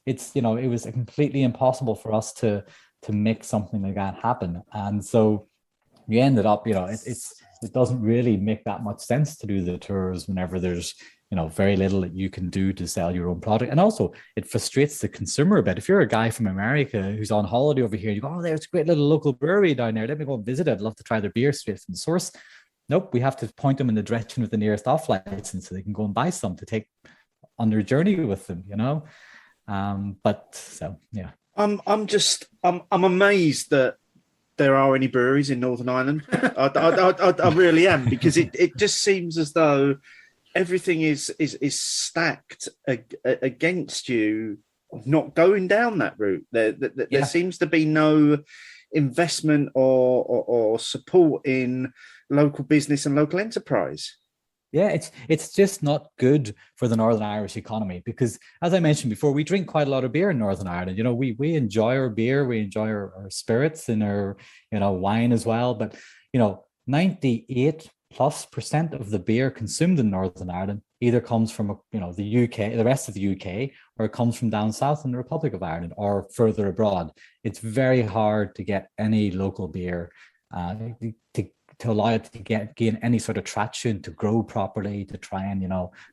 It was completely impossible for us to make something like that happen. And so we ended up, it doesn't really make that much sense to do the tours whenever there's very little that you can do to sell your own product. And also it frustrates the consumer a bit. If you're a guy from America who's on holiday over here, you go, oh, there's a great little local brewery down there, let me go and visit it, I'd love to try their beer straight from the source. Nope, we have to point them in the direction of the nearest off license so they can go and buy some to take on their journey with them, but so yeah. I'm amazed that there are any breweries in Northern Ireland. I really am, because it just seems as though everything is stacked against you not going down that route. There seems to be no investment or support in local business and local enterprise. Yeah, it's just not good for the Northern Irish economy, because, as I mentioned before, we drink quite a lot of beer in Northern Ireland. We enjoy our beer, we enjoy our spirits and our wine as well. But 98%+ of the beer consumed in Northern Ireland either comes from the UK, the rest of the UK, or it comes from down south in the Republic of Ireland or further abroad. It's very hard to get any local beer to allow it to gain any sort of traction, to grow properly, to try and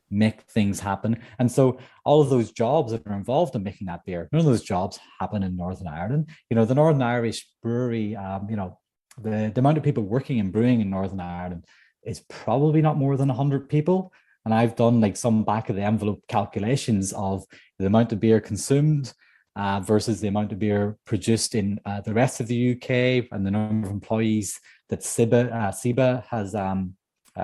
make things happen. And so all of those jobs that are involved in making that beer, none of those jobs happen in Northern Ireland. The Northern Irish brewery, the amount of people working in brewing in Northern Ireland is probably not more than 100 people. And I've done some back of the envelope calculations of the amount of beer consumed versus the amount of beer produced in the rest of the UK, and the number of employees that SIBA has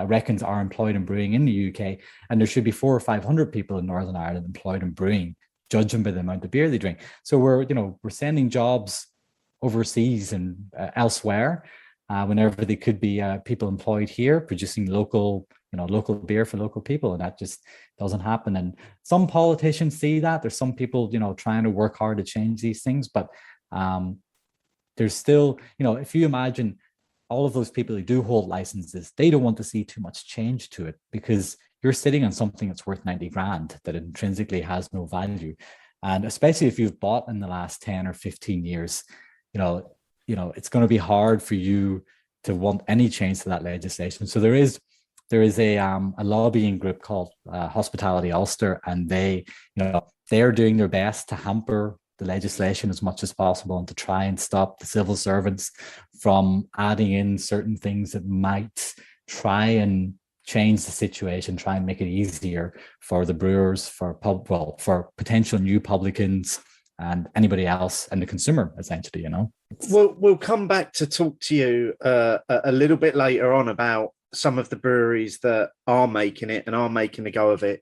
reckons are employed in brewing in the UK. And there should be 400 or 500 people in Northern Ireland employed in brewing, judging by the amount of beer they drink. So we're sending jobs overseas and elsewhere whenever they could be people employed here producing local beer for local people, and that just doesn't happen. And some politicians see that. There's some people trying to work hard to change these things, but there's still if you imagine all of those people who do hold licenses, they don't want to see too much change to it, because you're sitting on something that's worth 90 grand that intrinsically has no value. And especially if you've bought in the last 10 or 15 years, it's going to be hard for you to want any change to that legislation. So there is a lobbying group called Hospitality Ulster, and they're doing their best to hamper the legislation as much as possible and to try and stop the civil servants from adding in certain things that might try and change the situation, try and make it easier for the brewers, for potential new publicans and anybody else, and the consumer, essentially. We'll come back to talk to you a little bit later on about some of the breweries that are making it and are making a go of it.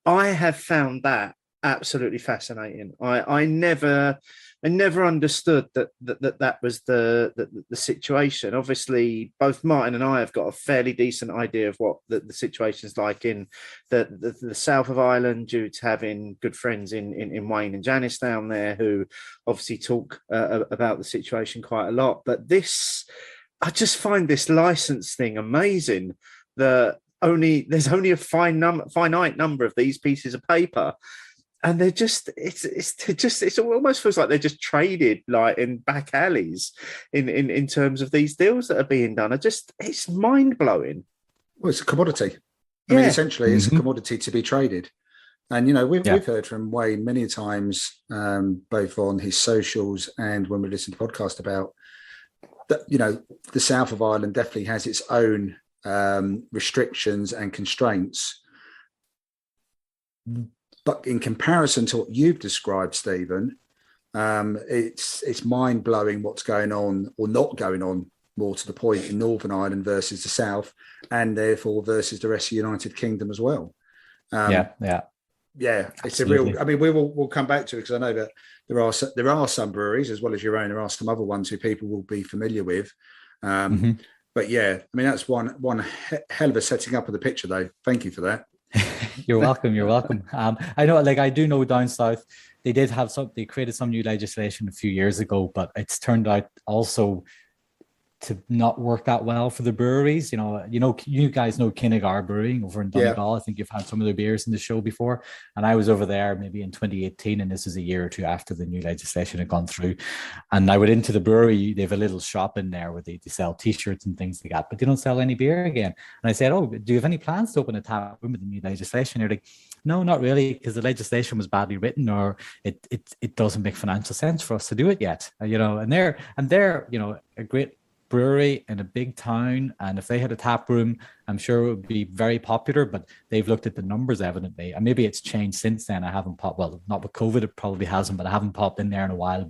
I have found that absolutely fascinating. I never understood that was the situation. Obviously, both Martin and I have got a fairly decent idea of what the situation's like in the south of Ireland, due to having good friends in Wayne and Janice down there, who obviously talk about the situation quite a lot. But I just find this license thing amazing. There's only a finite number of these pieces of paper. And it almost feels like they're just traded like in back alleys in terms of these deals that are being done. It's mind blowing. Well, it's a commodity. I mean, essentially, it's a commodity to be traded. And we've heard from Wayne many times, both on his socials and when we listen to podcasts, about that. The south of Ireland definitely has its own restrictions and constraints. But in comparison to what you've described, Stephen, It's mind blowing what's going on or not going on, more to the point, in Northern Ireland versus the South, and therefore versus the rest of the United Kingdom as well. Yeah, it's absolutely. a real. I mean, we'll come back to it, because I know that there are some breweries, as well as your own. There are some other ones who people will be familiar with. But yeah, I mean, that's one hell of a setting up of the picture, though. Thank you for that. You're welcome. You're welcome. I know, like, I do know down south, they created some new legislation a few years ago, but it's turned out also to not work that well for the breweries. You guys know Kinnegar Brewing over in Donegal. I think you've had some of their beers in the show before. And I was over there maybe in 2018, and this was a year or two after the new legislation had gone through. And I went into the brewery. They have a little shop in there where they sell T-shirts and things like that, but they don't sell any beer again. And I said, "Oh, do you have any plans to open a tap room with the new legislation?" They're like, "No, not really, because the legislation was badly written, or it doesn't make financial sense for us to do it yet." And they're a great brewery in a big town, and if they had a tap room, I'm sure it would be very popular, but they've looked at the numbers evidently, and maybe it's changed since then. I haven't popped, well, not with COVID, it probably hasn't, but I haven't popped in there in a while.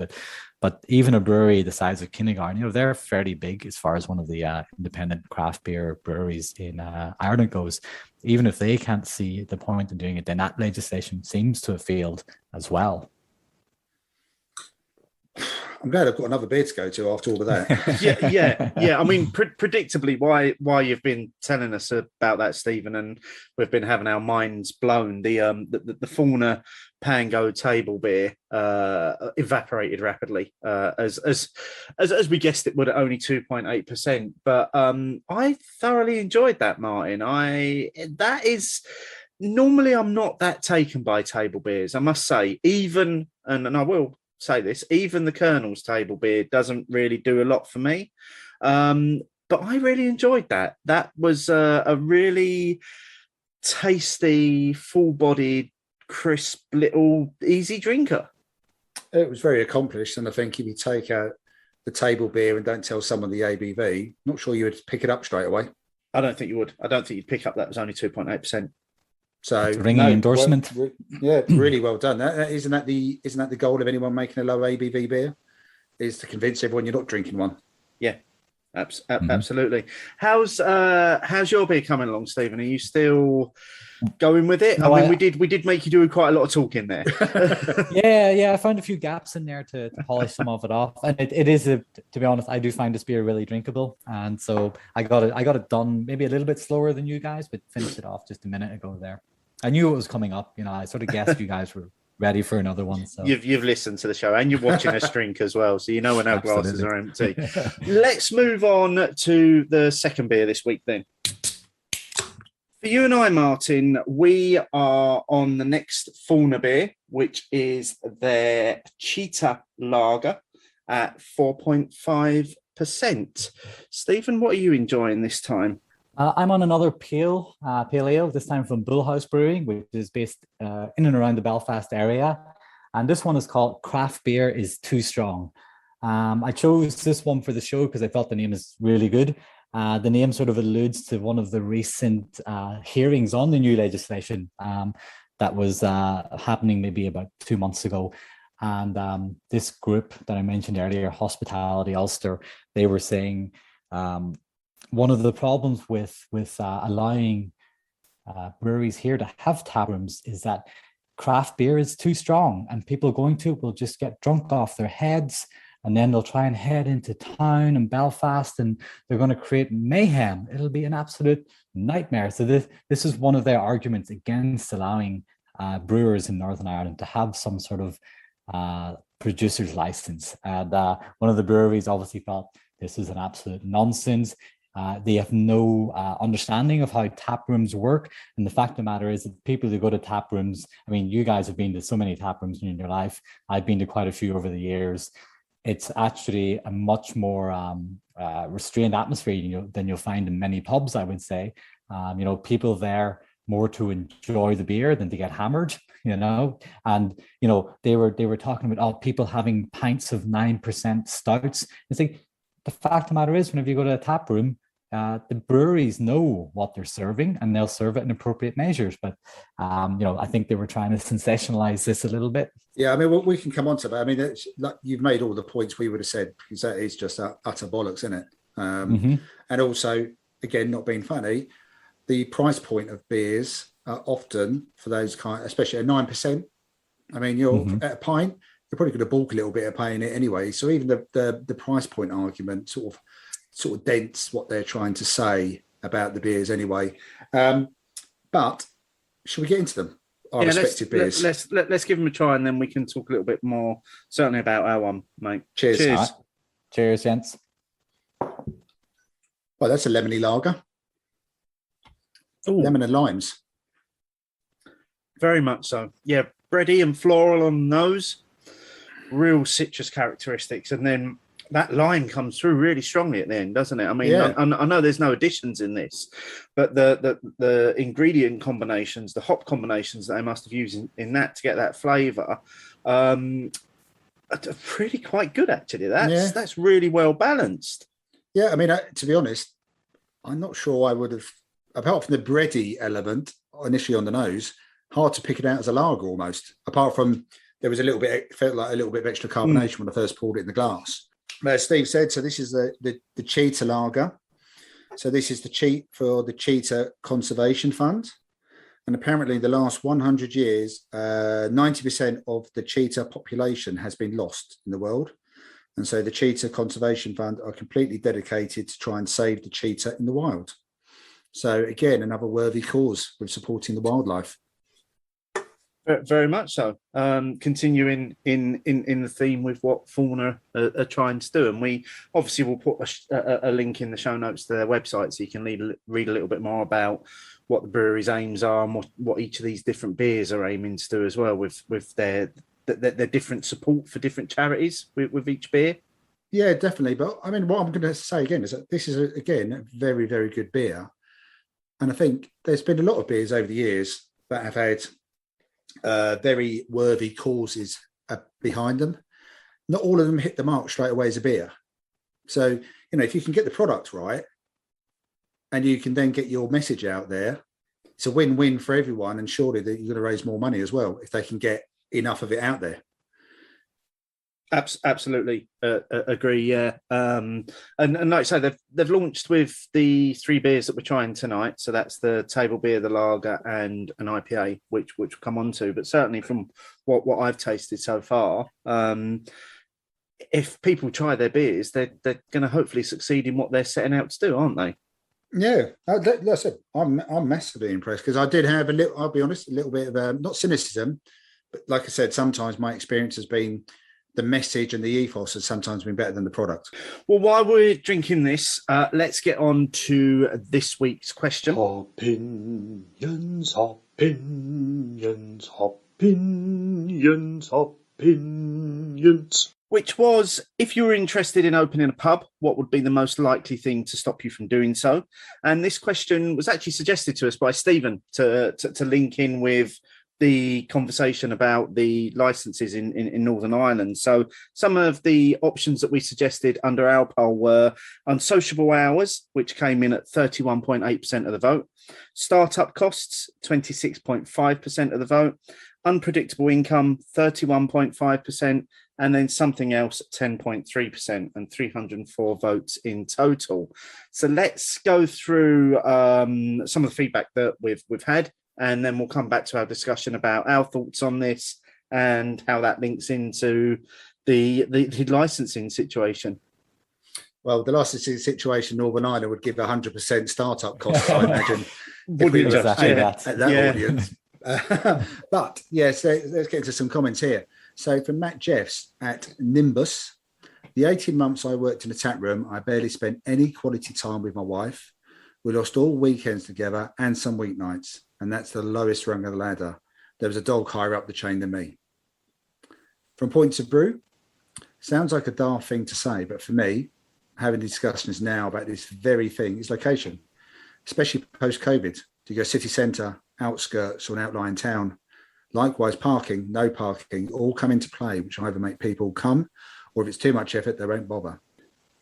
But even a brewery the size of Kinnegar, they're fairly big as far as one of the independent craft beer breweries in Ireland goes. Even if they can't see the point in doing it, then that legislation seems to have failed as well. I'm glad I've got another beer to go to after all of that. Yeah. I mean, predictably, why you've been telling us about that, Stephen, and we've been having our minds blown. The Fauna Pango table beer evaporated rapidly, as we guessed it would at only 2.8%. But I thoroughly enjoyed that, Martin. Normally I'm not that taken by table beers, I must say. And I will say this, even the Colonel's table beer doesn't really do a lot for me, but I really enjoyed that. That was a really tasty, full-bodied, crisp little easy drinker. It was very accomplished, and I think if you take out the table beer and don't tell someone the ABV, not sure you would pick it up straight away. I don't think you would. I don't think you'd pick up that was only 2.8%. So ringing endorsement. Really well done. Isn't that the goal of anyone making a low ABV beer? Is to convince everyone you're not drinking one. Yeah, absolutely. How's your beer coming along, Stephen? Are you still going with it? No, we did make you do quite a lot of talking there. Yeah. I found a few gaps in there to polish some of it off, and it is to be honest, I do find this beer really drinkable, and so I got it done maybe a little bit slower than you guys, but finished it off just a minute ago there. I knew it was coming up. I sort of guessed you guys were ready for another one. So you've listened to the show and you're watching us drink as well, so you know when our glasses are empty. Let's move on to the second beer this week then. For you and I, Martin, we are on the next Fauna beer, which is their Cheetah lager at 4.5%. Stephen, what are you enjoying this time? I'm on another pale ale, this time from Bullhouse Brewing, which is based in and around the Belfast area. And this one is called Craft Beer is Too Strong. I chose this one for the show because I thought the name is really good. The name sort of alludes to one of the recent hearings on the new legislation that was happening maybe about 2 months ago. And this group that I mentioned earlier, Hospitality Ulster, they were saying one of the problems with allowing breweries here to have tap rooms is that craft beer is too strong, and people going to it will just get drunk off their heads, and then they'll try and head into town and Belfast, and they're going to create mayhem. It'll be an absolute nightmare. So this is one of their arguments against allowing brewers in Northern Ireland to have some sort of producer's license. And one of the breweries obviously felt this is an absolute nonsense. They have no understanding of how tap rooms work. And the fact of the matter is that people who go to tap rooms, I mean, you guys have been to so many tap rooms in your life. I've been to quite a few over the years. It's actually a much more restrained atmosphere, than you'll find in many pubs, I would say. People there more to enjoy the beer than to get hammered, and they were talking about people having pints of 9% stouts. It's like, the fact of the matter is, whenever you go to a tap room, the breweries know what they're serving and they'll serve it in appropriate measures. But I think they were trying to sensationalize this a little bit. Yeah, I mean, we can come on to that. I mean, it's like you've made all the points we would have said, because that is just utter bollocks, isn't it? And also, again, not being funny, the price point of beers are often for those especially at 9%. I mean, you're at a pint, you're probably going to balk a little bit of paying it anyway. So even the price point argument sort of dents what they're trying to say about the beers anyway. But should we get into them? Our respective beers. Let's give them a try, and then we can talk a little bit more, certainly about our one, mate. Cheers. Right. Cheers, gents. Well, that's a lemony lager. Ooh. Lemon and limes. Very much so. Yeah, bready and floral on the nose. Real citrus characteristics, and then that lime comes through really strongly at the end, doesn't it? I mean, yeah. I know there's no additions in this, but the ingredient combinations, the hop combinations that they must have used in that to get that flavour, are pretty quite good actually. That's really well balanced. Yeah, I mean, to be honest, I'm not sure I would have, apart from the bready element initially on the nose, hard to pick it out as a lager almost. Apart from there was felt like a little bit of extra carbonation when I first poured it in the glass. As Steve said, so this is the Cheetah lager. So this is the Cheetah Conservation Fund. And apparently the last 100 years, 90% of the cheetah population has been lost in the world. And so the Cheetah Conservation Fund are completely dedicated to try and save the cheetah in the wild. So again, another worthy cause with supporting the wildlife. Very much so. Continuing in the theme with what Fauna are trying to do, and we obviously will put a link in the show notes to their website, so you can read a little bit more about what the brewery's aims are and what each of these different beers are aiming to do as well, with their different support for different charities with each beer. Yeah, definitely. But I mean, what I'm going to say again is that this is again a very, very good beer, and I think there's been a lot of beers over the years that have had very worthy causes behind them. Not all of them hit the mark straight away as a beer. So, if you can get the product right and you can then get your message out there, it's a win-win for everyone. And surely that you're going to raise more money as well if they can get enough of it out there. Absolutely agree. Yeah, and like I say, they've launched with the 3 beers that we're trying tonight. So that's the table beer, the lager, and an IPA, which we'll come on to. But certainly from what I've tasted so far, if people try their beers, they're going to hopefully succeed in what they're setting out to do, aren't they? Yeah, that's it. I'm massively impressed because I did have I'll be honest, a little bit of not cynicism, but like I said, sometimes my experience has been the message and the ethos has sometimes been better than the product. Well, while we're drinking this, let's get on to this week's question. Opinions, opinions, opinions, opinions. Which was, if you were interested in opening a pub, what would be the most likely thing to stop you from doing so? And this question was actually suggested to us by Stephen to link in with the conversation about the licenses in Northern Ireland. So some of the options that we suggested under our poll were unsociable hours, which came in at 31.8% of the vote, startup costs, 26.5% of the vote, unpredictable income, 31.5%, and then something else, 10.3%, and 304 votes in total. So let's go through some of the feedback that we've had, and then we'll come back to our discussion about our thoughts on this and how that links into the licensing situation. Well, the licensing situation, Northern Ireland would give 100% startup costs, I imagine. Wouldn't just at that audience. But yes, let's get into some comments here. So from Matt Jeffs at Nimbus, the 18 months I worked in a tap room, I barely spent any quality time with my wife. We lost all weekends together and some weeknights, and that's the lowest rung of the ladder. There was a dog higher up the chain than me. From Points of Brew, sounds like a daft thing to say, but for me, having discussions now about this very thing is location, especially post-COVID. Do you go city centre, outskirts, or an outlying town? Likewise, parking, no parking, all come into play, which either make people come, or if it's too much effort, they won't bother.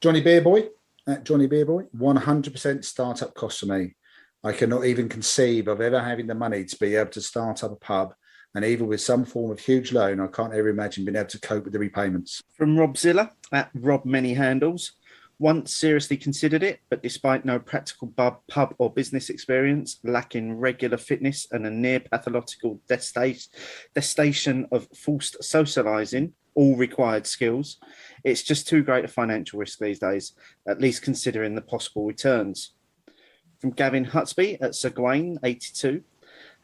Johnny Beer Boy, at Johnny Beer Boy, 100% startup cost for me. I cannot even conceive of ever having the money to be able to start up a pub. And even with some form of huge loan, I can't ever imagine being able to cope with the repayments. From Rob Zilla at Rob Many Handles. Once seriously considered it, but despite no practical pub or business experience, lacking regular fitness and a near pathological detestation of forced socialising, all required skills, it's just too great a financial risk these days, at least considering the possible returns. From Gavin Hutsby at Sir Gawain, 82.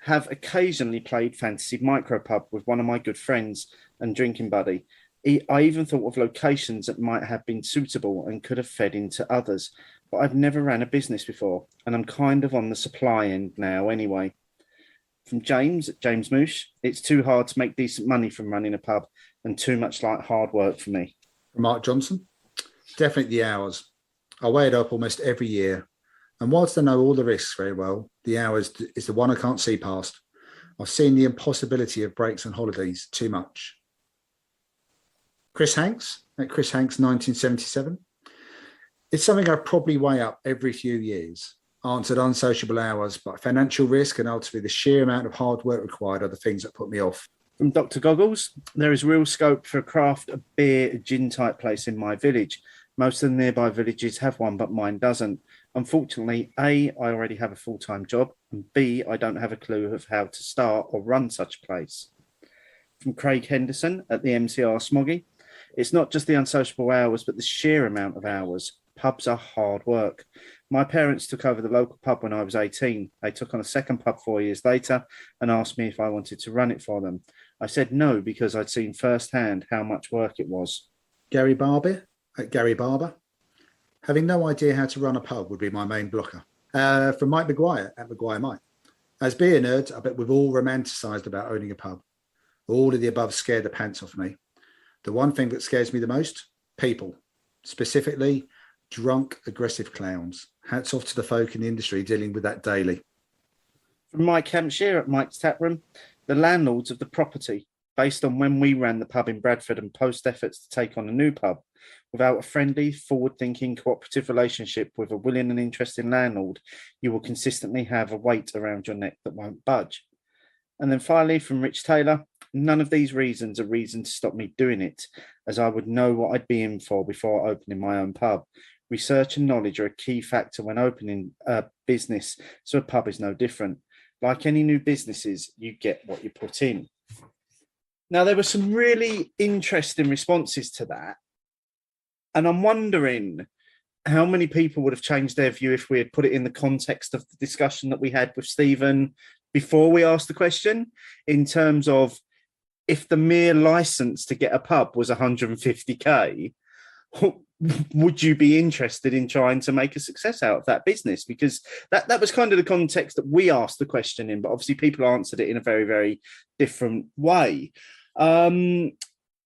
Have occasionally played fantasy micropub with one of my good friends and drinking buddy. I even thought of locations that might have been suitable and could have fed into others, but I've never ran a business before, and I'm kind of on the supply end now anyway. From James Moosh, it's too hard to make decent money from running a pub and too much like hard work for me. From Mark Johnson, definitely the hours. I weigh it up almost every year. And whilst I know all the risks very well, the hours is the one I can't see past. I've seen the impossibility of breaks and holidays too much. Chris Hanks, at Chris Hanks 1977. It's something I probably weigh up every few years. Answered unsociable hours, but financial risk and ultimately the sheer amount of hard work required are the things that put me off. From Dr. Goggles, there is real scope for a craft beer gin type place in my village. Most of the nearby villages have one, but mine doesn't. Unfortunately, A, I already have a full-time job, and B, I don't have a clue of how to start or run such a place. From Craig Henderson at the MCR Smoggy, it's not just the unsociable hours, but the sheer amount of hours. Pubs are hard work. My parents took over the local pub when I was 18. They took on a second pub 4 years later and asked me if I wanted to run it for them. I said no, because I'd seen firsthand how much work it was. Gary Barber at Gary Barber. Having no idea how to run a pub would be my main blocker. From Mike Maguire at Maguire Mike. As beer nerds, I bet we've all romanticised about owning a pub. All of the above scared the pants off me. The one thing that scares me the most, people, specifically drunk, aggressive clowns. Hats off to the folk in the industry dealing with that daily. From Mike Hampshire at Mike's Taproom, the landlords of the property, based on when we ran the pub in Bradford and post efforts to take on a new pub, without a friendly, forward-thinking, cooperative relationship with a willing and interested landlord, you will consistently have a weight around your neck that won't budge. And then finally, from Rich Taylor, none of these reasons are reason to stop me doing it, as I would know what I'd be in for before opening my own pub. Research and knowledge are a key factor when opening a business, so a pub is no different. Like any new businesses, you get what you put in. Now, there were some really interesting responses to that. And I'm wondering how many people would have changed their view if we had put it in the context of the discussion that we had with Stephen before we asked the question, in terms of if the mere license to get a pub was 150k, would you be interested in trying to make a success out of that business? Because that was kind of the context that we asked the question in, but obviously people answered it in a very, very different way.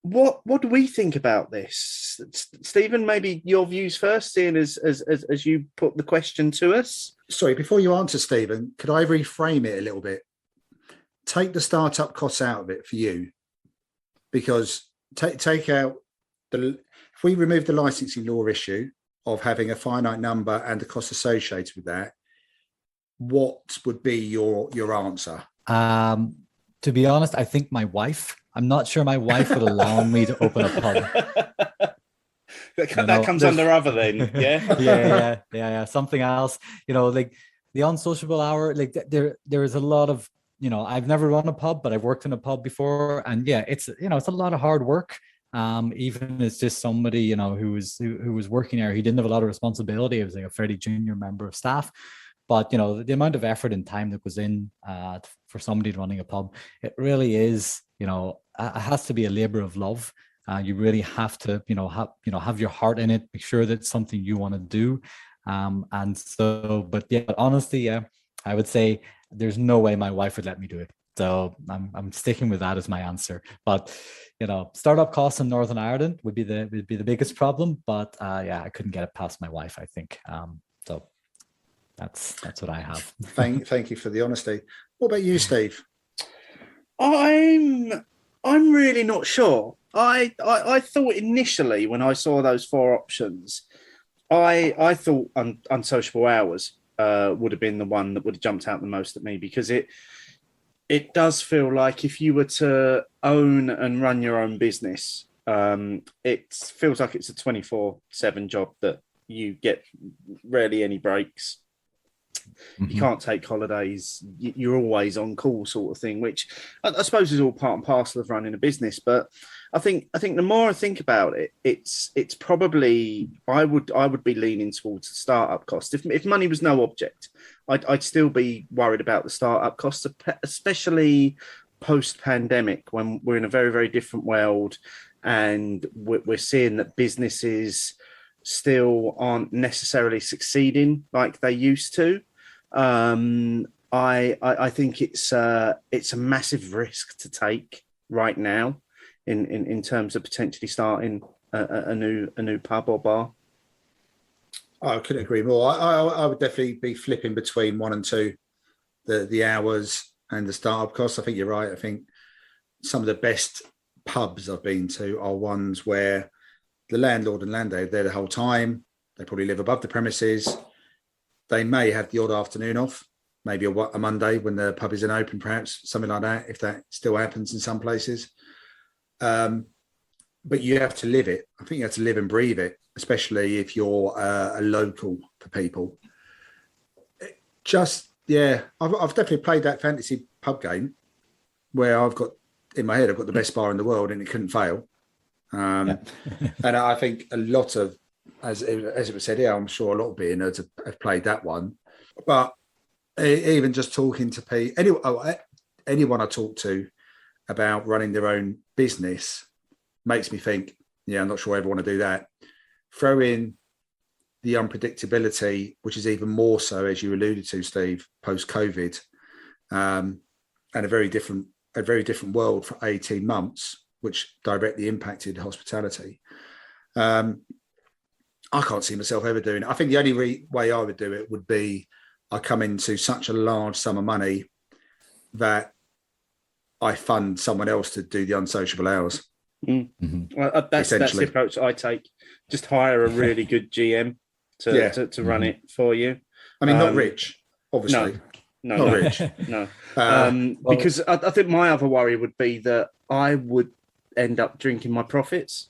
What do we think about this? Stephen, maybe your views first, seeing as you put the question to us. Sorry, before you answer, Stephen, could I reframe it a little bit? Take the startup costs out of it for you, because take out if we remove the licensing law issue of having a finite number and the cost associated with that, what would be your answer? To be honest, I think my wife. I'm not sure my wife would allow me to open a pub. That comes under other then, yeah? yeah. Something else, like the unsociable hour, like there is a lot of, I've never run a pub, but I've worked in a pub before. And yeah, it's a lot of hard work. Even as just somebody, who was working there, he didn't have a lot of responsibility. He was like a fairly junior member of staff. But, the amount of effort and time that goes in for somebody running a pub, it really is, it has to be a labor of love. You really have to, have your heart in it, make sure that it's something you want to do. But honestly, I would say there's no way my wife would let me do it. So I'm sticking with that as my answer. But, startup costs in Northern Ireland would be the biggest problem. But I couldn't get it past my wife, I think. So that's what I have. Thank you for the honesty. What about you, Steve? I'm really not sure. I thought initially when I saw those four options, I thought Unsociable Hours would have been the one that would have jumped out the most at me, because it does feel like if you were to own and run your own business, it feels like it's a 24/7 job that you get rarely any breaks. You can't take holidays. You're always on call, sort of thing, which I suppose is all part and parcel of running a business. But I think the more I think about it, it's probably I would be leaning towards the startup cost. If money was no object, I'd still be worried about the startup costs, especially post-pandemic, when we're in a very, very different world, and we're seeing that businesses still aren't necessarily succeeding like they used to. I think it's a massive risk to take right now in terms of potentially starting a new pub or bar. I couldn't agree more. I would definitely be flipping between 1 and 2, the hours and the startup costs. I think you're right. I think some of the best pubs I've been to are ones where the landlord and landlady are there the whole time. They probably live above the premises. They may have the odd afternoon off, maybe a Monday when the pub isn't open, perhaps something like that, if that still happens in some places. But you have to live it. I think you have to live and breathe it, especially if you're a local for people. I've definitely played that fantasy pub game where I've got in my head, I've got the best bar in the world and it couldn't fail. And I think a lot of, as it was said here, I'm sure a lot of beer nerds have played that one. But even just talking to anyone I talk to about running their own business makes me think, I'm not sure I ever want to do that. Throw in the unpredictability, which is even more so, as you alluded to, Steve, post-COVID, and a very different world for 18 months, which directly impacted hospitality. I can't see myself ever doing it. I think the only way I would do it would be I come into such a large sum of money that I fund someone else to do the unsociable hours. Mm-hmm. Well, that's the approach I take. Just hire a really good GM to run it for you. I mean, not rich, obviously. No, not rich. No. Because I think my other worry would be that I would end up drinking my profits,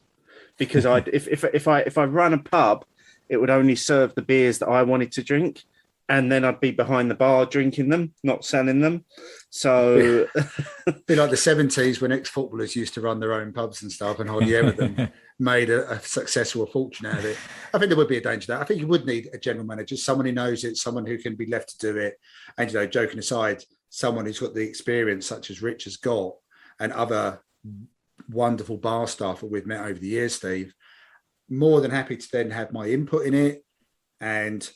because if I run a pub, it would only serve the beers that I wanted to drink, and then I'd be behind the bar drinking them, not selling them. So be like the 70s when ex-footballers used to run their own pubs and stuff, and hardly ever of them made a successful fortune out of it. I think there would be a danger there. I think you would need a general manager, someone who knows it, someone who can be left to do it. And, joking aside, someone who's got the experience such as Rich has got, and other wonderful bar staff that we've met over the years, Steve. More than happy to then have my input in it and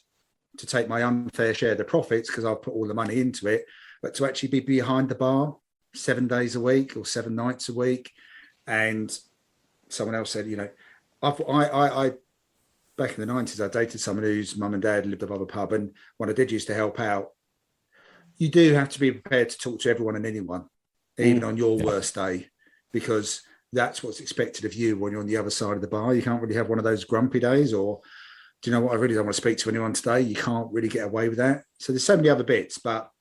to take my unfair share of the profits, because I've put all the money into it, but to actually be behind the bar 7 days a week or 7 nights a week. And someone else said, I back in the 90s, I dated someone whose mum and dad lived above a pub. And when I did used to help out, you do have to be prepared to talk to everyone and anyone, even on your worst day, because that's what's expected of you when you're on the other side of the bar. You can't really have one of those grumpy days, or, do you know what, I really don't want to speak to anyone today. You can't really get away with that. So there's so many other bits, but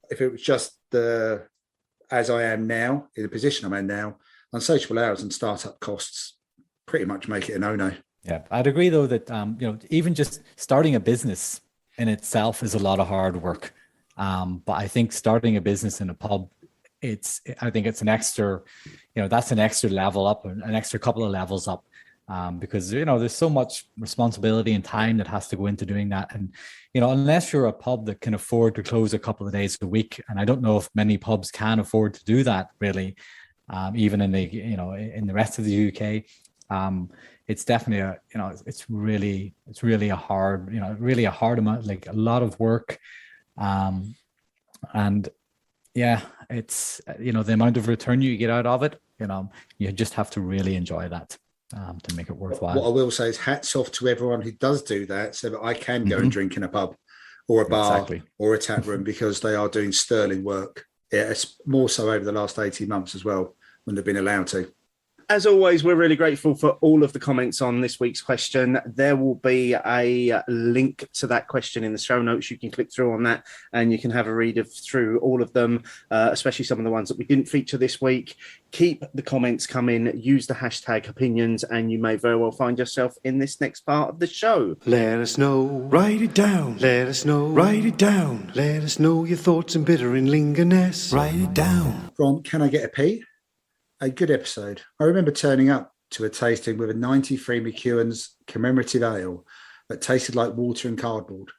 if it was just as I am now, in the position I'm in now, unsociable hours and startup costs pretty much make it a no-no. Yeah, I'd agree though that even just starting a business in itself is a lot of hard work. But I think starting a business in a pub, I think it's an extra, that's an extra level up, an extra couple of levels up. Because there's so much responsibility and time that has to go into doing that, and unless you're a pub that can afford to close a couple of days a week, and I don't know if many pubs can afford to do that really, even in the in the rest of the UK, it's definitely it's really a hard really a hard amount, like a lot of work, and yeah, it's the amount of return you get out of it, you just have to really enjoy that. To make it worthwhile. What I will say is hats off to everyone who does do that, so that I can go and drink in a pub or a bar or a tap room, because they are doing sterling work. Yeah, it's more so over the last 18 months as well, when they've been allowed to. As always, we're really grateful for all of the comments on this week's question. There will be a link to that question in the show notes. You can click through on that and you can have a read through all of them, especially some of the ones that we didn't feature this week. Keep the comments coming, use the hashtag Hopinions, and you may very well find yourself in this next part of the show. Let us know, write it down. Let us know, write it down. Let us know your thoughts and bitter and lingerness. Write it down. From Can I Get a Pee? A good episode. I remember turning up to a tasting with a 93 McEwen's commemorative ale that tasted like water and cardboard.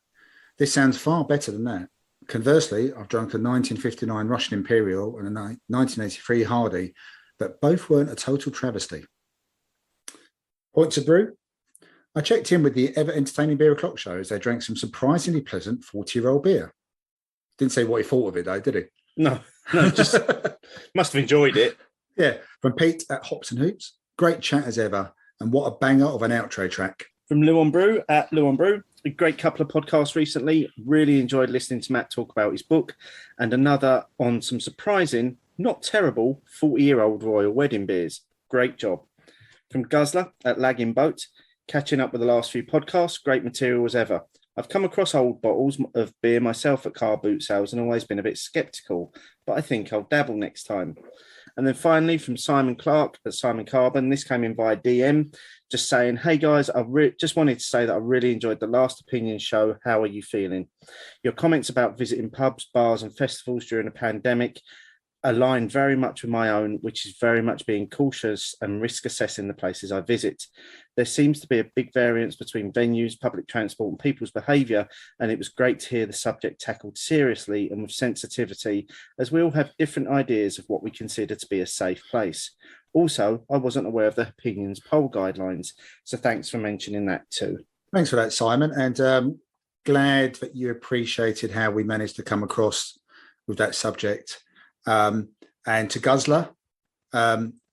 This sounds far better than that. Conversely, I've drunk a 1959 Russian Imperial and a 1983 Hardy, but both weren't a total travesty. Points of brew. I checked in with the ever-entertaining Beer O'Clock show as they drank some surprisingly pleasant 40-year-old beer. Didn't say what he thought of it, though, did he? No, just must have enjoyed it. Yeah, from Pete at Hops and Hoops. Great chat as ever, and what a banger of an outro track. From Lou on Brew at Lou on Brew. A great couple of podcasts recently. Really enjoyed listening to Matt talk about his book, and another on some surprising, not terrible, 40-year-old royal wedding beers. Great job. From Guzzler at Lagging Boat. Catching up with the last few podcasts. Great material as ever. I've come across old bottles of beer myself at car boot sales and always been a bit sceptical, but I think I'll dabble next time. And then finally, from Simon Clark at Simon Carbon, this came in via DM, just saying, hey guys, I just wanted to say that I really enjoyed the last Opinion show. How are you feeling? Your comments about visiting pubs, bars and festivals during a pandemic align very much with my own, which is very much being cautious and risk assessing the places I visit. There seems to be a big variance between venues, public transport and people's behaviour, and it was great to hear the subject tackled seriously and with sensitivity, as we all have different ideas of what we consider to be a safe place. Also, I wasn't aware of the Opinions poll guidelines, so thanks for mentioning that too. Thanks for that, Simon, and glad that you appreciated how we managed to come across with that subject. And to Guzzler,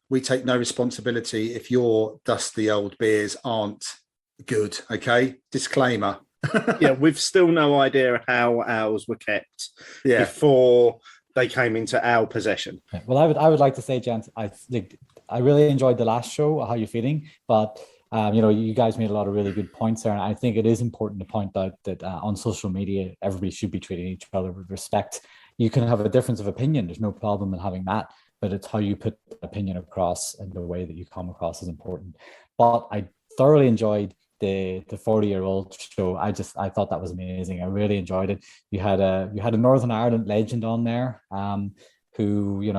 we take no responsibility if your dusty old beers aren't good, okay? Disclaimer. Yeah, we've still no idea how ours were kept before they came into our possession. Well, I would like to say, gents, I really enjoyed the last show. How are you feeling? But you guys made a lot of really good points there, and I think it is important to point out that on social media, everybody should be treating each other with respect. You can have a difference of opinion. There's no problem in having that, but it's how you put the opinion across and the way that you come across is important. But I thoroughly enjoyed the 40-year-old show. I thought that was amazing. I really enjoyed it. You had a Northern Ireland legend on there, who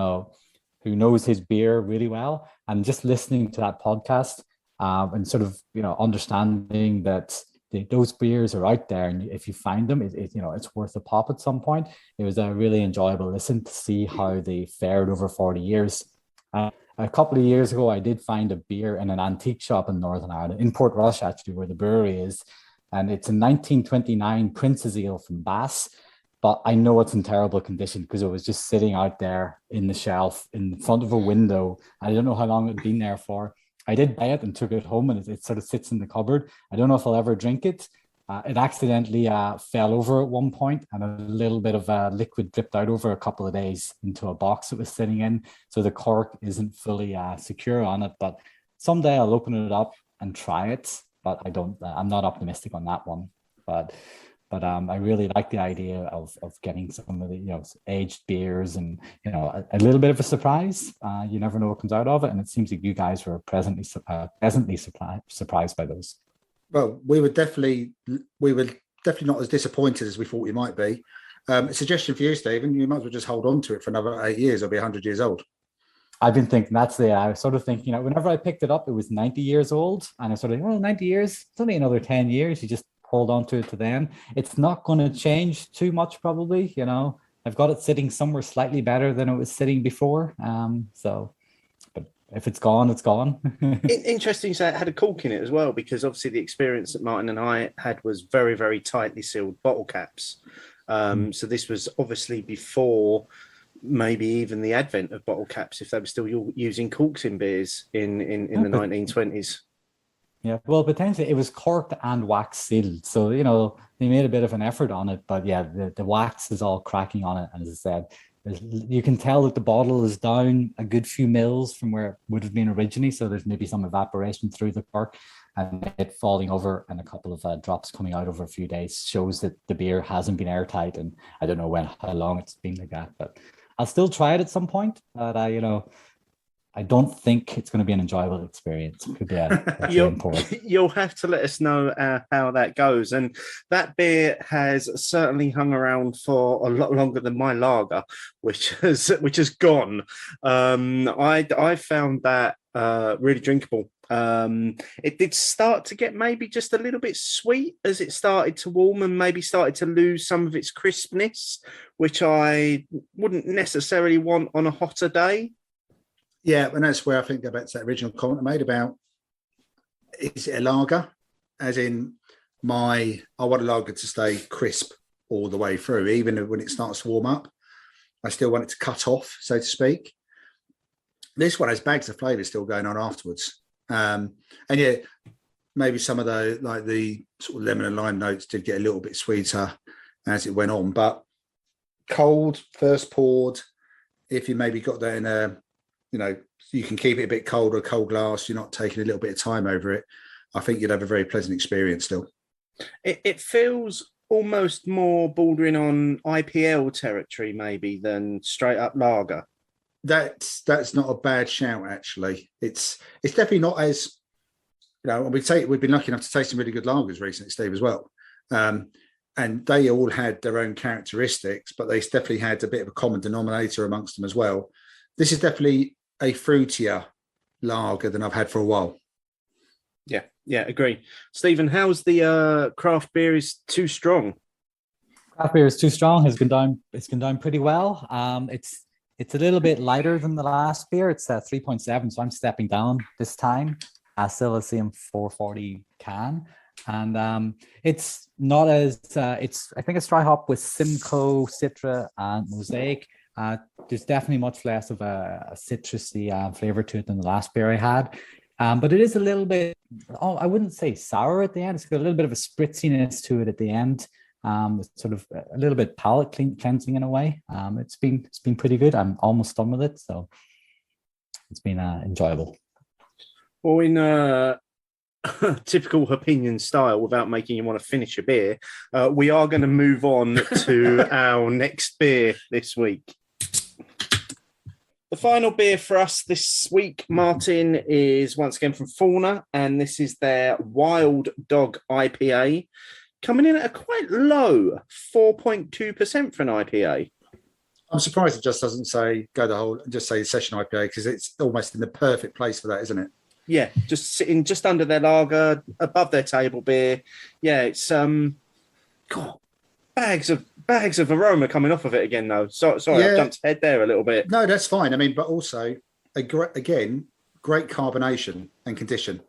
knows his beer really well, and just listening to that podcast, and sort of understanding that those beers are out there, and if you find them, it's worth a pop at some point. It was a really enjoyable listen to see how they fared over 40 years. A couple of years ago, I did find a beer in an antique shop in Northern Ireland, in Portrush actually, where the brewery is, and it's a 1929 Prince's Ale from Bass, but I know it's in terrible condition because it was just sitting out there in the shelf in front of a window. I don't know how long it had been there for. I did buy it and took it home, and it sort of sits in the cupboard. I don't know if I'll ever drink it. It accidentally fell over at one point, and a little bit of liquid dripped out over a couple of days into a box it was sitting in. So the cork isn't fully secure on it, but someday I'll open it up and try it. But I'm not optimistic on that one. But I really like the idea of getting some of the aged beers and a little bit of a surprise. You never know what comes out of it, and it seems like you guys were pleasantly surprised by those. Well, we were definitely not as disappointed as we thought we might be. A suggestion for you, Stephen: you might as well just hold on to it for another 8 years. It'll be 100 years old. I've been thinking I was sort of thinking, whenever I picked it up, it was 90 years old, and I sort of 90 years. It's only another 10 years. You just hold on to it to then. It's not going to change too much, probably. I've got it sitting somewhere slightly better than it was sitting before. But if it's gone, it's gone. Interesting. So it had a cork in it as well, because obviously the experience that Martin and I had was very, very tightly sealed bottle caps. So this was obviously before maybe even the advent of bottle caps, if they were still using corks in beers in the 1920s. Yeah, well, potentially it was corked and wax sealed. So, they made a bit of an effort on it. But yeah, the wax is all cracking on it. And as I said, You can tell that the bottle is down a good few mils from where it would have been originally. So there's maybe some evaporation through the cork, and it falling over and a couple of drops coming out over a few days shows that the beer hasn't been airtight. And I don't know how long it's been like that, but I'll still try it at some point. But I don't think it's going to be an enjoyable experience. It could be a you'll have to let us know how that goes. And that beer has certainly hung around for a lot longer than my lager, which has gone. I found that really drinkable. It did start to get maybe just a little bit sweet as it started to warm and maybe started to lose some of its crispness, which I wouldn't necessarily want on a hotter day. Yeah, and that's where I think go back to that original comment I made about, is it a lager? As in, I want a lager to stay crisp all the way through, even when it starts to warm up. I still want it to cut off, so to speak. This one has bags of flavour still going on afterwards. And yeah, maybe some of the sort of lemon and lime notes did get a little bit sweeter as it went on. But cold, first poured, if you maybe got that in a, you can keep it a bit cold or a cold glass, you're not taking a little bit of time over it, I think you'd have a very pleasant experience still. It feels almost more bordering on IPL territory maybe than straight up lager. That's not a bad shout, actually. It's definitely not as, we've been lucky enough to taste some really good lagers recently, Steve, as well. And they all had their own characteristics, but they definitely had a bit of a common denominator amongst them as well. This is definitely a fruitier lager than I've had for a while. Yeah, agree. Stephen, how's the craft beer is too strong? Craft beer is too strong. It's gone down pretty well. It's a little bit lighter than the last beer. It's 3.7, so I'm stepping down this time. I still see him 440 can. And it's not as I think it's dry hop with Simcoe, Citra, and Mosaic. There's definitely much less of a citrusy flavor to it than the last beer I had. But it is a little bit, I wouldn't say sour at the end. It's got a little bit of a spritziness to it at the end. It's sort of a little bit palate cleansing in a way. It's been pretty good. I'm almost done with it, so it's been enjoyable. Well, in typical Hopinion style, without making you want to finish a beer, we are going to move on to our next beer this week. The final beer for us this week, Martin, is once again from Fauna, and this is their Wild Dog IPA, coming in at a quite low 4.2% for an IPA. I'm surprised it just doesn't say just say session IPA, because it's almost in the perfect place for that, isn't it? Yeah, just sitting just under their lager, above their table beer. Yeah, it's bags of aroma coming off of it again, though. Sorry, I've jumped ahead there a little bit. No, that's fine. I mean, but also great carbonation and condition.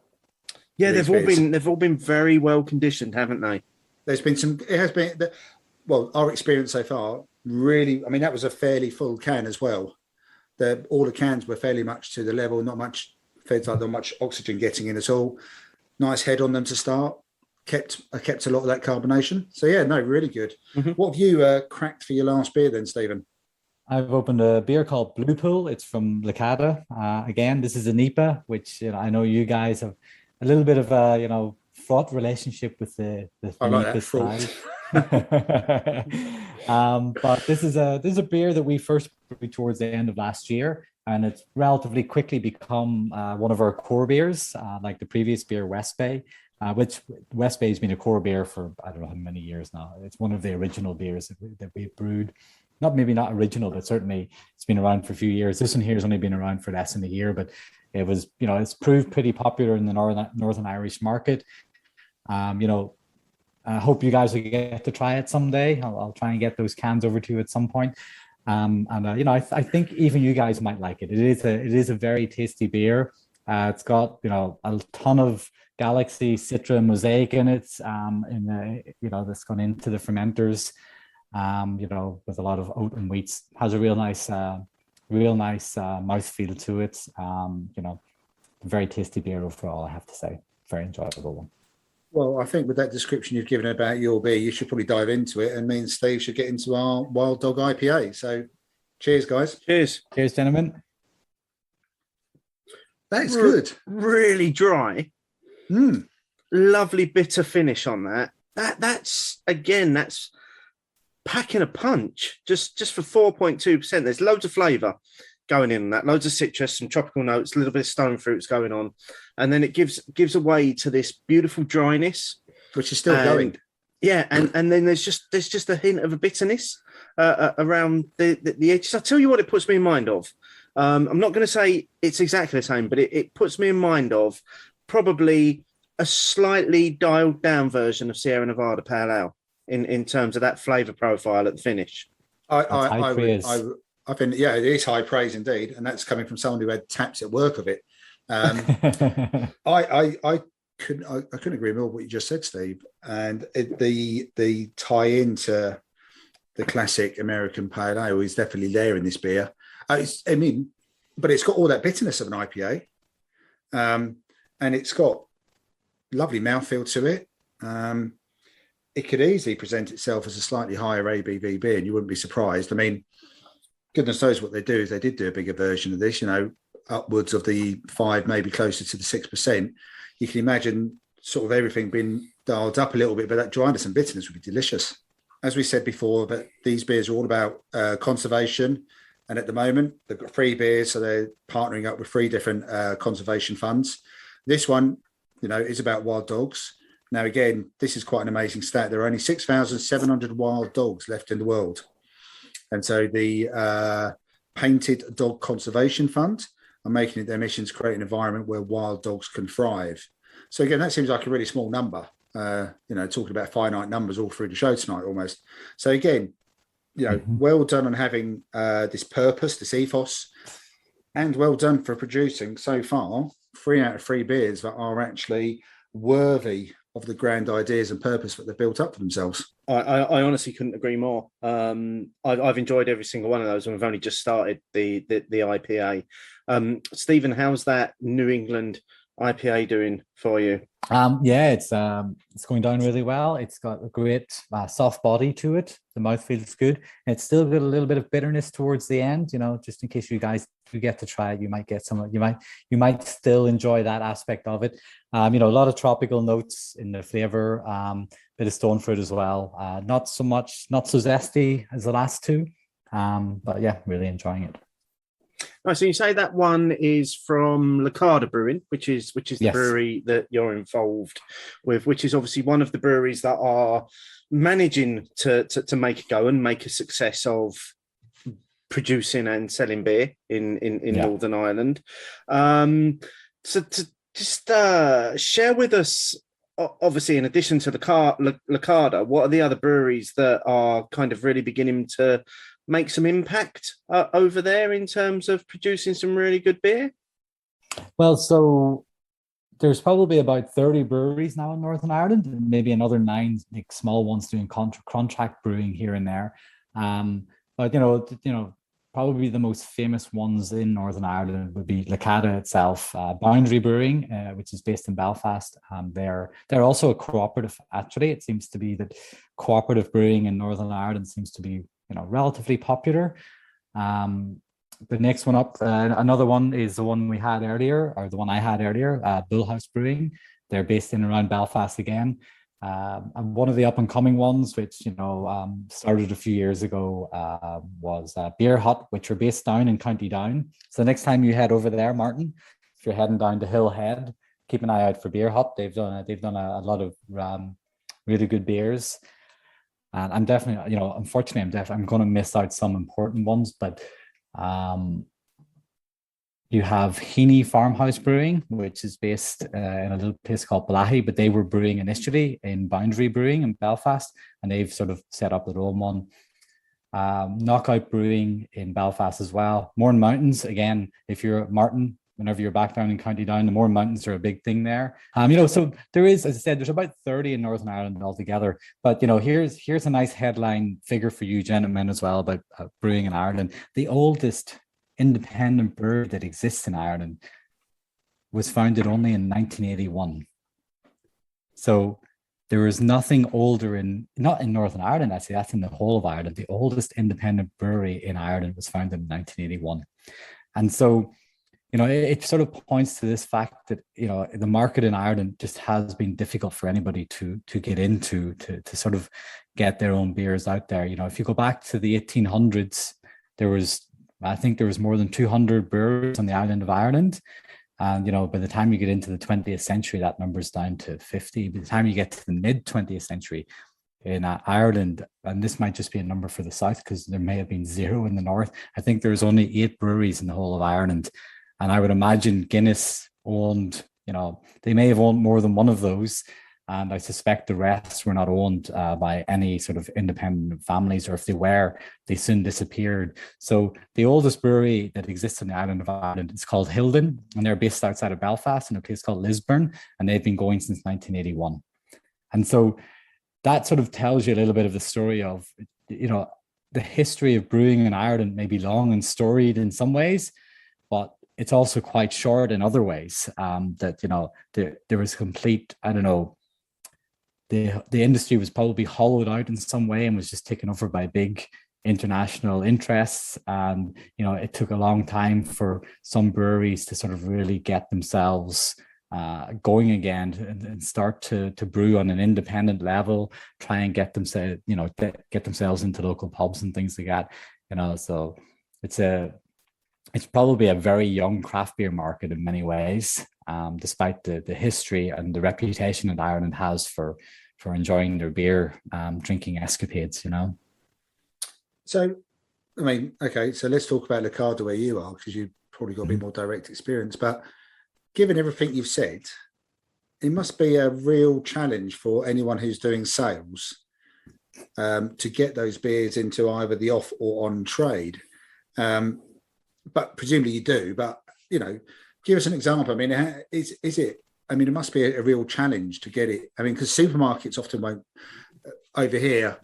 Yeah, they've all been very well conditioned, haven't they? There's been our experience so far, really, I mean, that was a fairly full can as well. All the cans were fairly much to the level, not much oxygen getting in at all. Nice head on them to start. Kept a lot of that carbonation. So yeah, no, really good. Mm-hmm. What have you cracked for your last beer then, Stephen? I've opened a beer called Blue Pool. It's from Lacada. Again, this is a NEPA, which I know you guys have a little bit of a fraught relationship with the I like NEPA that style. But this is a beer that we first brewed towards the end of last year, and it's relatively quickly become one of our core beers, like the previous beer, West Bay. Which West Bay has been a core beer for I don't know how many years now. It's one of the original beers that we brewed. Maybe not original, but certainly it's been around for a few years. This one here has only been around for less than a year, but it was, it's proved pretty popular in the Northern Irish market. I hope you guys will get to try it someday. I'll try and get those cans over to you at some point. I think even you guys might like it. It is a very tasty beer. It's got a ton of Galaxy, Citra, Mosaic in it. That's gone into the fermenters. With a lot of oat and wheats. Has a real nice mouthfeel to it. Very tasty beer overall, I have to say. Very enjoyable one. Well, I think with that description you've given about your beer, you should probably dive into it, and me and Steve should get into our Wild Dog IPA. So Cheers, guys. Cheers. Cheers, gentlemen. That's good. Really dry. Mm. Lovely bitter finish on that. That's packing a punch. Just for 4.2%. There's loads of flavour going in that, loads of citrus, some tropical notes, a little bit of stone fruits going on, and then it gives away to this beautiful dryness, Which is still going. Yeah, and then there's just a hint of a bitterness around the edges. I'll tell you what it puts me in mind of. I'm not going to say it's exactly the same, but it puts me in mind of probably a slightly dialed down version of Sierra Nevada Pale Ale in terms of that flavour profile at the finish. I think, yeah, it is high praise indeed, and that's coming from someone who had taps at work of it. I couldn't agree more with what you just said, Steve. And the tie into the classic American Pale Ale is definitely there in this beer. But it's got all that bitterness of an IPA, and it's got lovely mouthfeel to it. It could easily present itself as a slightly higher ABV beer, and you wouldn't be surprised. I mean, goodness knows what they do is they did do a bigger version of this, upwards of the 5, maybe closer to the 6%. You can imagine sort of everything being dialed up a little bit, but that dryness and bitterness would be delicious. As we said before, that these beers are all about conservation. And at the moment, they've got 3 beers, so they're partnering up with 3 different conservation funds. This one, is about wild dogs. Now, again, this is quite an amazing stat. There are only 6,700 wild dogs left in the world. And so the Painted Dog Conservation Fund are making it their mission to create an environment where wild dogs can thrive. So again, that seems like a really small number, talking about finite numbers all through the show tonight almost. So again, well done on having this purpose, this ethos, and well done for producing so far 3 out of 3 beers that are actually worthy of the grand ideas and purpose that they've built up for themselves. I honestly couldn't agree more. I've enjoyed every single one of those, and we've only just started the IPA. Stephen, how's that New England IPA doing for you? It's going down really well. It's got a great soft body to it. The mouth feels good. And it's still got a little bit of bitterness towards the end. Just in case you guys do get to try it, you might get some. You might still enjoy that aspect of it. A lot of tropical notes in the flavor. Bit of stone fruit as well. Not so zesty as the last 2. But yeah, really enjoying it. Right, so you say that one is from Lacada Brewing, which is the Yes. brewery that you're involved with, which is obviously one of the breweries that are managing to make a go and make a success of producing and selling beer in Northern Ireland. So to just share with us, obviously, in addition to Lacada, what are the other breweries that are kind of really beginning to make some impact over there in terms of producing some really good beer? Well, so there's probably about 30 breweries now in Northern Ireland, and maybe another 9 like small ones doing contract brewing here and there. But probably the most famous ones in Northern Ireland would be Lacada itself, Boundary Brewing, which is based in Belfast. They're also a cooperative. Actually, it seems to be that cooperative brewing in Northern Ireland seems to be relatively popular. The next one up, another one is the one we had earlier, or the one I had earlier, Bullhouse Brewing. They're based in around Belfast again. And one of the up and coming ones, which started a few years ago, was Beer Hut, which are based down in County Down. So the next time you head over there, Martin, if you're heading down to Hill Head, keep an eye out for Beer Hut. They've done a lot of really good beers. And I'm definitely, unfortunately, I'm going to miss out some important ones, but you have Heaney Farmhouse Brewing, which is based in a little place called Blahy, but they were brewing initially in Boundary Brewing in Belfast, and they've sort of set up their own one. Knockout Brewing in Belfast as well. Mourne Mountains, again, if you're Martin, whenever you're back down in County Down, the Mourne Mountains are a big thing there. So there is, as I said, there's about 30 in Northern Ireland altogether. But here's a nice headline figure for you gentlemen as well about brewing in Ireland. The oldest independent brewery that exists in Ireland was founded only in 1981. So there is nothing older not in Northern Ireland, actually, that's in the whole of Ireland. The oldest independent brewery in Ireland was founded in 1981. And so, it sort of points to this fact that, the market in Ireland just has been difficult for anybody to get into, to sort of get their own beers out there. If you go back to the 1800s, I think there was more than 200 breweries on the island of Ireland. And, by the time you get into the 20th century, that number's down to 50. By the time you get to the mid 20th century in Ireland, and this might just be a number for the south because there may have been 0 in the north, I think there's only 8 breweries in the whole of Ireland. And I would imagine Guinness owned, they may have owned more than one of those. And I suspect the rest were not owned by any sort of independent families, or if they were, they soon disappeared. So the oldest brewery that exists on the island of Ireland is called Hilden, and they're based outside of Belfast in a place called Lisburn, and they've been going since 1981. And so that sort of tells you a little bit of the story of, the history of brewing in Ireland may be long and storied in some ways, but it's also quite short in other ways. That, there was complete, the industry was probably hollowed out in some way and was just taken over by big international interests. And, it took a long time for some breweries to sort of really get themselves going again and start to brew on an independent level, try and get themselves, get themselves into local pubs and things like that, so it's probably a very young craft beer market in many ways, despite the history and the reputation that Ireland has for enjoying their beer, drinking escapades, So, okay, so let's talk about Licata where you are, because you've probably got a bit more direct experience. But given everything you've said, it must be a real challenge for anyone who's doing sales to get those beers into either the off or on trade. But presumably you do. But, give us an example. Is it? It must be a real challenge to get it. Because supermarkets often won't. Over here,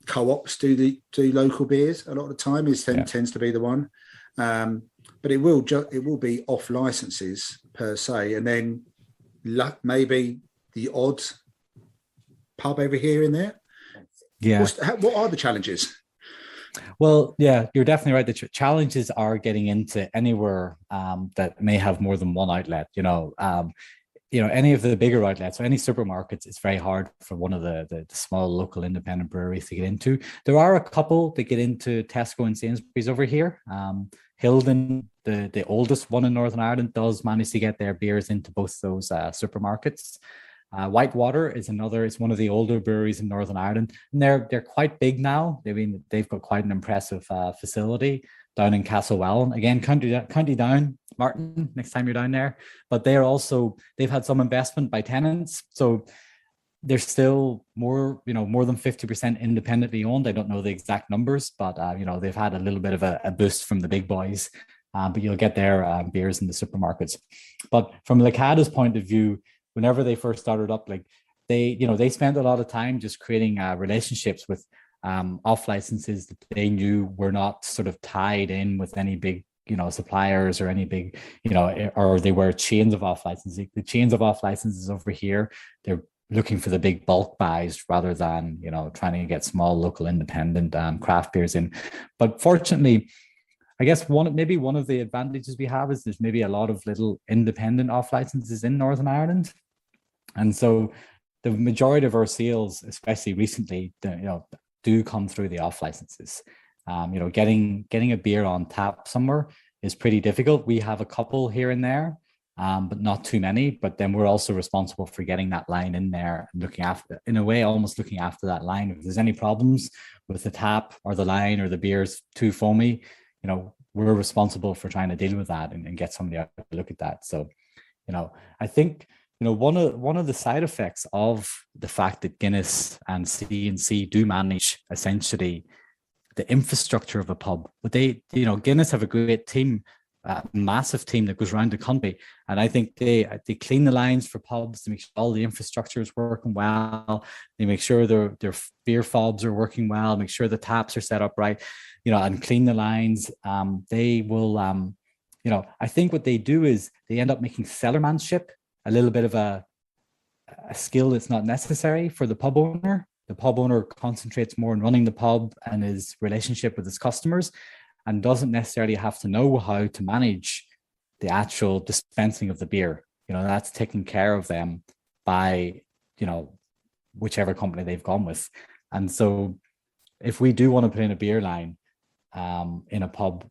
co-ops do local beers a lot of the time. Tends to be the one, but it will be off licenses per se, and then maybe the odd pub over here and there. Yeah. What are the challenges? Well, yeah, you're definitely right. The challenges are getting into anywhere that may have more than one outlet. Any of the bigger outlets or any supermarkets, it's very hard for one of the small local independent breweries to get into. There are a couple that get into Tesco and Sainsbury's over here. Hilden, the oldest one in Northern Ireland, does manage to get their beers into both those supermarkets. Whitewater is another. It's one of the older breweries in Northern Ireland, and they're quite big now. They've got quite an impressive facility down in Castlewellan. Again, County Down, Martin, next time you're down there. But they've had some investment by tenants, so they're still more than 50% independently owned. I don't know the exact numbers, but they've had a little bit of a boost from the big boys. But you'll get their beers in the supermarkets. But from Licata's point of view, whenever they first started up, they spent a lot of time just creating relationships with off licenses that they knew were not sort of tied in with any big suppliers or any big or they were chains of off licenses. The chains of off licenses over here, they're looking for the big bulk buys rather than trying to get small local independent craft beers in. But fortunately, I guess one of the advantages we have is there's maybe a lot of little independent off licenses in Northern Ireland. And so the majority of our sales, especially recently, do come through the off licenses. Getting a beer on tap somewhere is pretty difficult. We have a couple here and there, but not too many. But then we're also responsible for getting that line in there and looking after that line. If there's any problems with the tap or the line or the beer's too foamy, we're responsible for trying to deal with that and get somebody out to look at that. So, I think one of the side effects of the fact that Guinness and C&C do manage essentially the infrastructure of a pub, but Guinness have a great team, massive team that goes around the country, and I think they clean the lines for pubs to make sure all the infrastructure is working well. They make sure their beer fobs are working well, make sure the taps are set up right, and clean the lines. They will, I think what they do is they end up making cellarmanship a little bit of a a skill that's not necessary for the pub owner. The pub owner concentrates more on running the pub and his relationship with his customers, and doesn't necessarily have to know how to manage the actual dispensing of the beer. That's taken care of them by, whichever company they've gone with. And so if we do want to put in a beer line in a pub,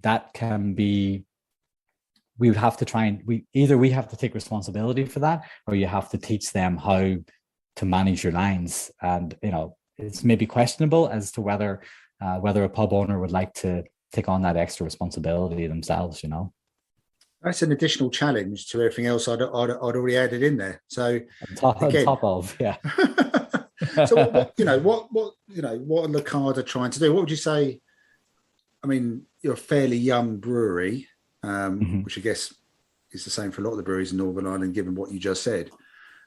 that can be, we would have to try and we have to take responsibility for that, or you have to teach them how to manage your lines. And it's maybe questionable as to whether a pub owner would like to take on that extra responsibility themselves. That's an additional challenge to everything else I'd already added in there. So on top of, yeah. So what are Lacada trying to do? What would you say? I mean, you're a fairly young brewery, which I guess is the same for a lot of the breweries in Northern Ireland, given what you just said.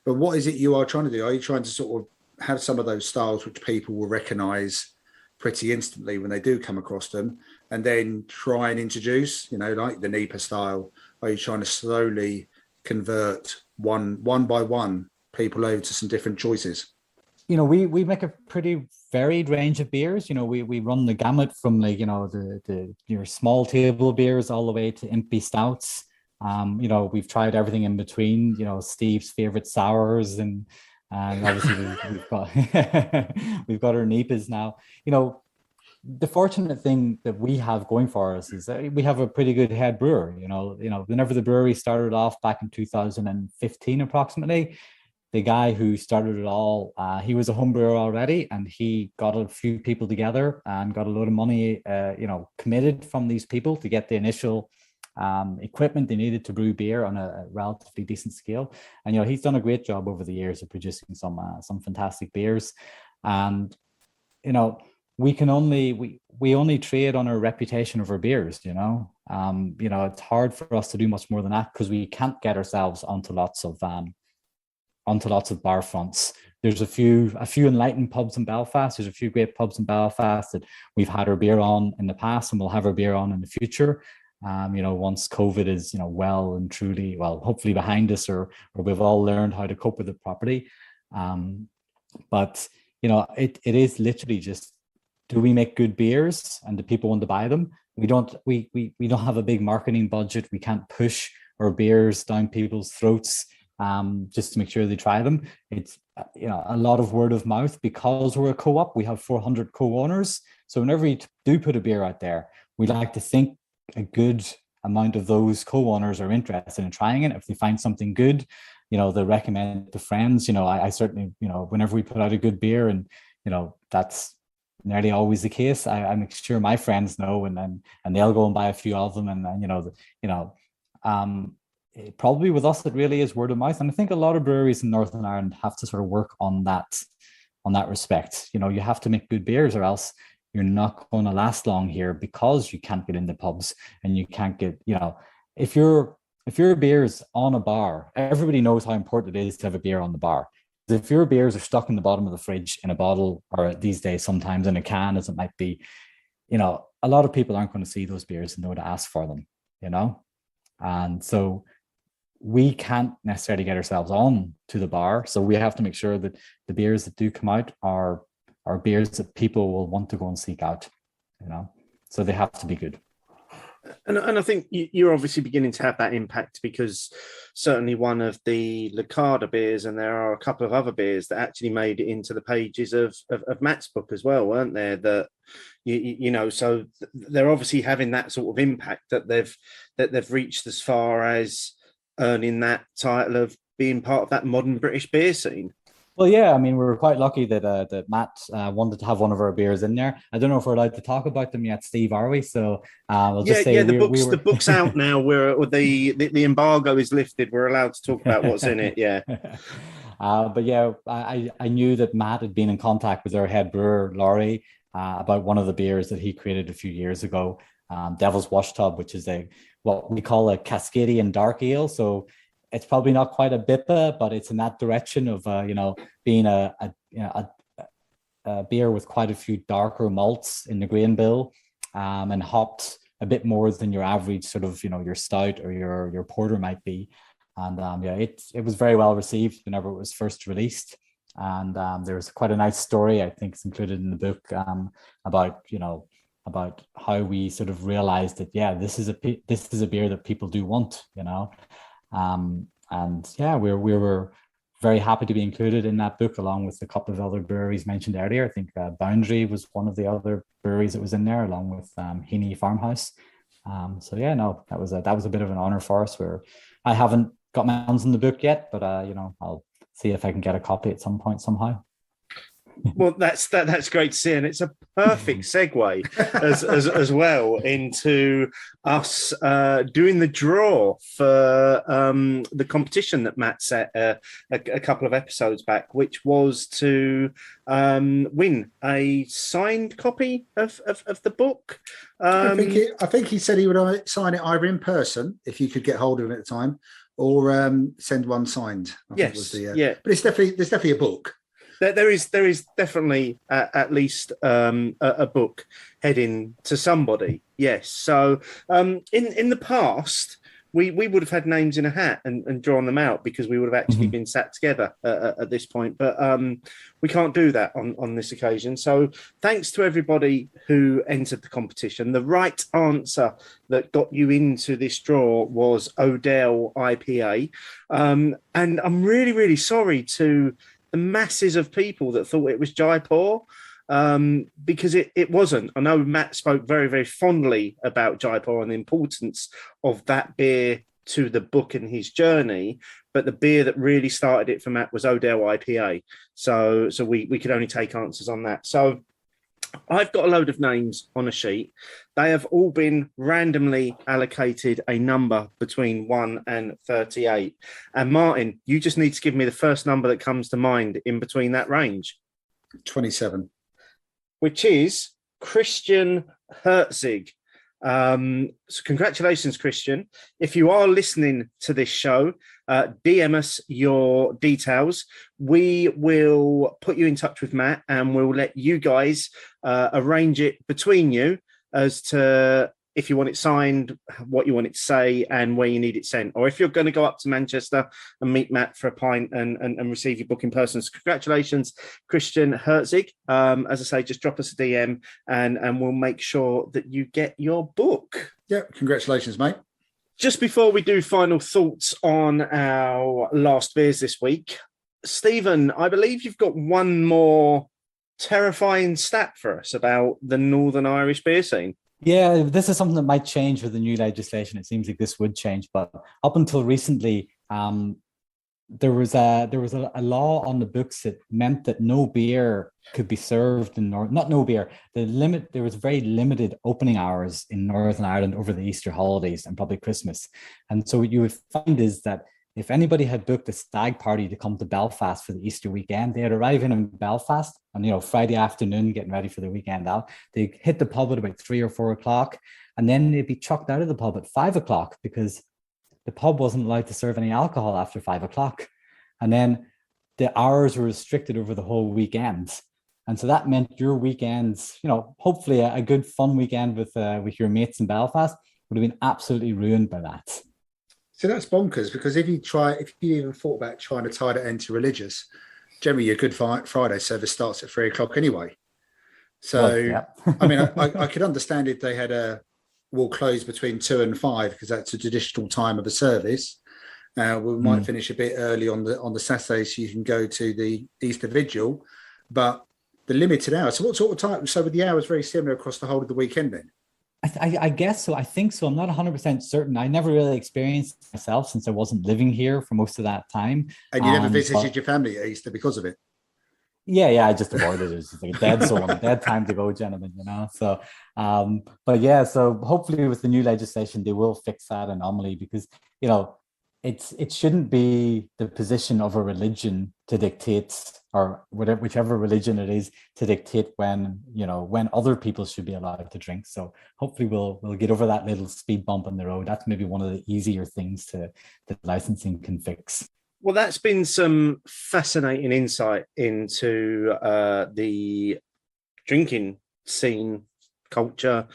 But what is it you are trying to do? Are you trying to sort of have some of those styles which people will recognise pretty instantly when they do come across them, and then try and introduce, like the NEPA style? Are you trying to slowly convert one by one people over to some different choices? We make a pretty varied range of beers. We run the gamut from your small table beers all the way to impy stouts. We've tried everything in between. Steve's favorite sours, and obviously we've got our NEPAs now. The fortunate thing that we have going for us is that we have a pretty good head brewer. Whenever the brewery started off back in 2015 approximately, the guy who started it all, he was a home brewer already, and he got a few people together and got a load of money committed from these people to get the initial equipment they needed to brew beer on a relatively decent scale. And he's done a great job over the years of producing some fantastic beers. And we only trade on our reputation of our beers. It's hard for us to do much more than that, because we can't get ourselves onto lots of bar fronts. There's a few enlightened pubs in Belfast. There's a few great pubs in Belfast that we've had our beer on in the past, and we'll have our beer on in the future. Once COVID is, well and truly, hopefully behind us, or we've all learned how to cope with it properly. But it is literally just, do we make good beers, and do people want to buy them? We don't have a big marketing budget. We can't push our beers down people's throats just to make sure they try them. It's a lot of word of mouth, because we're a co-op. We have 400 co-owners. So whenever we do put a beer out there, we like to think a good amount of those co-owners are interested in trying it. If they find something good, they recommend it to friends. I certainly, whenever we put out a good beer, and that's nearly always the case, I make sure my friends know, and they'll go and buy a few of them. And probably with us, it really is word of mouth. And I think a lot of breweries in Northern Ireland have to sort of work on that respect. You have to make good beers, or else you're not going to last long here, because you can't get into pubs, and you can't get, if your beer is on a bar, everybody knows how important it is to have a beer on the bar. If your beers are stuck in the bottom of the fridge in a bottle, or these days sometimes in a can, as it might be, a lot of people aren't going to see those beers and know to ask for them, and so we can't necessarily get ourselves on to the bar. So we have to make sure that the beers that do come out are beers that people will want to go and seek out, so they have to be good. And I think you're obviously beginning to have that impact, because certainly one of the Lacada beers, and there are a couple of other beers that actually made it into the pages of Matt's book as well, weren't there? That so they're obviously having that sort of impact, that they've reached as far as earning that title of being part of that modern British beer scene. Well, yeah, I mean, we were quite lucky that Matt wanted to have one of our beers in there. I don't know if we're allowed to talk about them yet, Steve, are we? So we'll just say the book's out now. Where the embargo is lifted, we're allowed to talk about what's in it. Yeah. But yeah, I knew that Matt had been in contact with our head brewer, Laurie, about one of the beers that he created a few years ago, Devil's Wash Tub, which is what we call a Cascadian dark ale. So it's probably not quite a BIPA, but it's in that direction of being a beer with quite a few darker malts in the grain bill, and hopped a bit more than your average sort of your stout or your porter might be. And yeah, it was very well received whenever it was first released. And there was quite a nice story, I think it's included in the book, about, you know, about how we sort of realized that, yeah, this is a beer that people do want, you know. And yeah, we were very happy to be included in that book, along with a couple of other breweries mentioned earlier. I think Boundary was one of the other breweries that was in there, along with Heaney Farmhouse. So yeah, no, that was a bit of an honor for us. Where I haven't got my hands on the book yet, but you know, I'll see if I can get a copy at some point somehow. Well, that's great to see, and it's a perfect segue as well into us doing the draw for the competition that Matt set a couple of episodes back, which was to win a signed copy of the book. I think he said he would sign it either in person, if you could get hold of him at the time, or send one signed. Yes, yeah, but there's definitely a book. There is definitely at least a book heading to somebody. Yes. So in the past, we would have had names in a hat and drawn them out, because we would have actually been sat together at this point. But we can't do that on this occasion. So thanks to everybody who entered the competition. The right answer that got you into this draw was Odell IPA. And I'm really, really sorry to the masses of people that thought it was Jaipur, because it wasn't. I know Matt spoke very, very fondly about Jaipur and the importance of that beer to the book and his journey, but the beer that really started it for Matt was Odell IPA. So we could only take answers on that. So I've got a load of names on a sheet. They have all been randomly allocated a number between 1 and 38. And Martin, you just need to give me the first number that comes to mind in between that range. 27. Which is Christian Herzig. So congratulations, Christian. If you are listening to this show, DM us your details. We will put you in touch with Matt, and we'll let you guys arrange it between you as to if you want it signed, what you want it to say, and where you need it sent. Or if you're going to go up to Manchester and meet Matt for a pint and receive your book in person. So congratulations, Christian Herzig. As I say, just drop us a DM and we'll make sure that you get your book. Yeah, congratulations, mate. Just before we do final thoughts on our last beers this week, Stephen, I believe you've got one more terrifying stat for us about the Northern Irish beer scene. Yeah, this is something that might change with the new legislation. It seems like this would change, but up until recently, there was a law on the books that meant that no beer could be served in not no beer. There was very limited opening hours in Northern Ireland over the Easter holidays and probably Christmas. And so what you would find is that if anybody had booked a stag party to come to Belfast for the Easter weekend, they'd arrive in Belfast on, you know, Friday afternoon, getting ready for the weekend out. They'd hit the pub at about 3 or 4 o'clock, and then they'd be chucked out of the pub at 5 o'clock because the pub wasn't allowed to serve any alcohol after 5 o'clock. And then the hours were restricted over the whole weekend. And so that meant your weekends, you know, hopefully a good fun weekend with your mates in Belfast would have been absolutely ruined by that. So that's bonkers, because if you even thought about trying to tie that into religious, generally your Good Friday service starts at 3 o'clock anyway. So, well, yeah. I mean, I could understand if they had will close between 2 and 5, because that's a traditional time of the service. We might finish a bit early on the Saturday, so you can go to the Easter Vigil, but the limited hours. So what sort of time? So with the hours very similar across the whole of the weekend then? I guess so. I think so. I'm not 100% certain. I never really experienced it myself since I wasn't living here for most of that time. And you never visited your family at Easter because of it? Yeah, I just avoided it. It's just like a dead zone, dead time to go, gentlemen, you know? So, but yeah, so hopefully with the new legislation, they will fix that anomaly, because, you know, it shouldn't be the position of a religion to dictate, or whichever religion it is, to dictate when other people should be allowed to drink. So hopefully we'll get over that little speed bump on the road. That's maybe one of the easier things that licensing can fix. Well, that's been some fascinating insight into the drinking scene, culture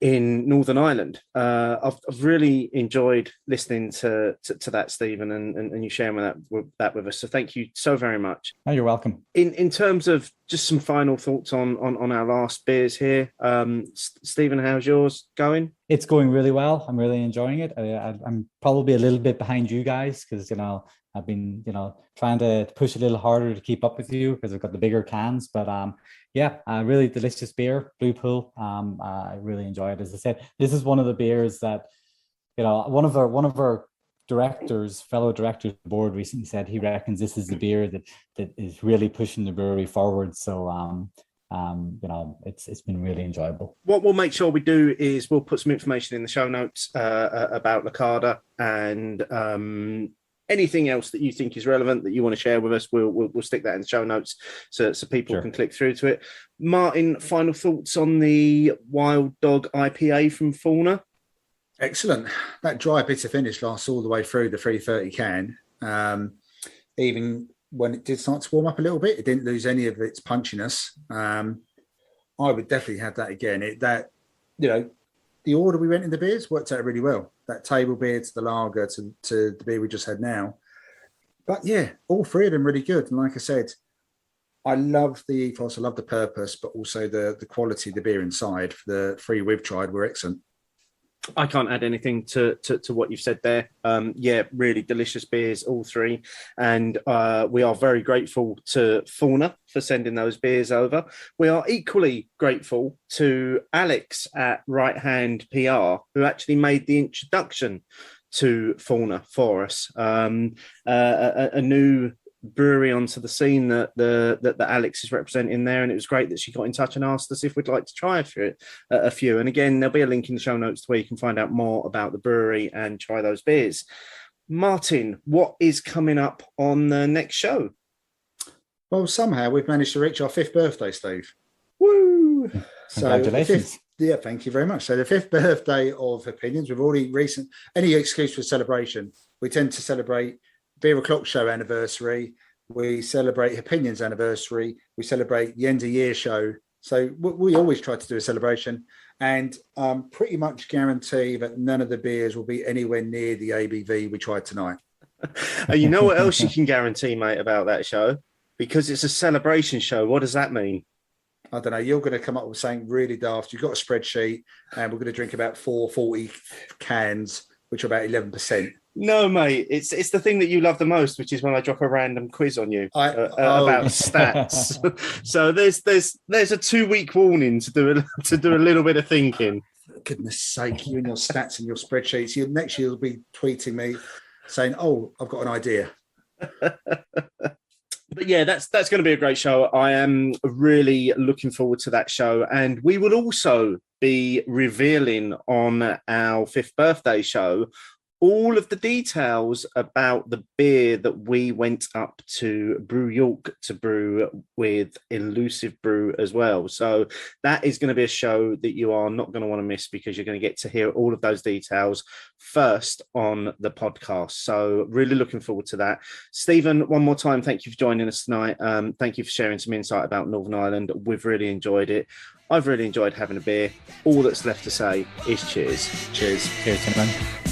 in Northern Ireland. I've really enjoyed listening to that, Stephen, and you sharing that with us. So thank you so very much. Oh, you're welcome. In terms of just some final thoughts on our last beers here, Stephen, how's yours going? It's going really well. I'm really enjoying it. I'm probably a little bit behind you guys because, I've been, trying to push a little harder to keep up with you because I've got the bigger cans. But really delicious beer, Blue Pool. I really enjoy it. As I said, this is one of the beers that, one of our fellow directors of the board recently said he reckons this is the beer that is really pushing the brewery forward. So it's been really enjoyable. What we'll make sure we do is we'll put some information in the show notes about Lacada and anything else that you think is relevant that you want to share with us. We'll stick that in the show notes so people can click through to it. Martin, final thoughts on the Wild Dog IPA from Fauna? Excellent. That dry bitter finish lasts all the way through the 330 can. Even when it did start to warm up a little bit, it didn't lose any of its punchiness. I would definitely have that again. The order we went in the beers worked out really well. That table beer to the lager to the beer we just had now. But yeah, all three of them really good. And like I said, I love the ethos, I love the purpose, but also the quality of the beer inside. The three we've tried were excellent. I can't add anything to what you've said there. Really delicious beers, all three. And we are very grateful to Fauna for sending those beers over. We are equally grateful to Alex at Right Hand PR, who actually made the introduction to Fauna for us. A new brewery onto the scene that Alex is representing there, and it was great that she got in touch and asked us if we'd like to try a few. And again, there'll be a link in the show notes to where you can find out more about the brewery and try those beers. Martin, what is coming up on the next show? Well, somehow we've managed to reach our 5th birthday, Steve. Woo! Congratulations. Thank you very much. So the 5th birthday of Hopinions, we've already any excuse for celebration. We tend to celebrate Beer O'Clock Show anniversary, we celebrate Opinions anniversary, we celebrate the end of year show. So we always try to do a celebration, and pretty much guarantee that none of the beers will be anywhere near the ABV we tried tonight. You know what else you can guarantee, mate, about that show? Because it's a celebration show. What does that mean? I don't know. You're going to come up with something really daft. You've got a spreadsheet, and we're going to drink about 440 cans, which are about 11%. No, mate, it's the thing that you love the most, which is when I drop a random quiz on you about stats. So there's a 2-week warning to do a little bit of thinking. For goodness sake, you and your stats and your spreadsheets. Next year you'll be tweeting me saying, "Oh, I've got an idea." But yeah, that's going to be a great show. I am really looking forward to that show, and we will also be revealing on our 5th birthday show all of the details about the beer that we went up to Brew York to brew with Elusive Brew as well. So that is going to be a show that you are not going to want to miss, because you're going to get to hear all of those details first on the podcast. So really looking forward to that. Stephen, one more time, thank you for joining us tonight. Thank you for sharing some insight about Northern Ireland. We've really enjoyed it. I've really enjoyed having a beer. All that's left to say is cheers. Cheers. Cheers, gentlemen.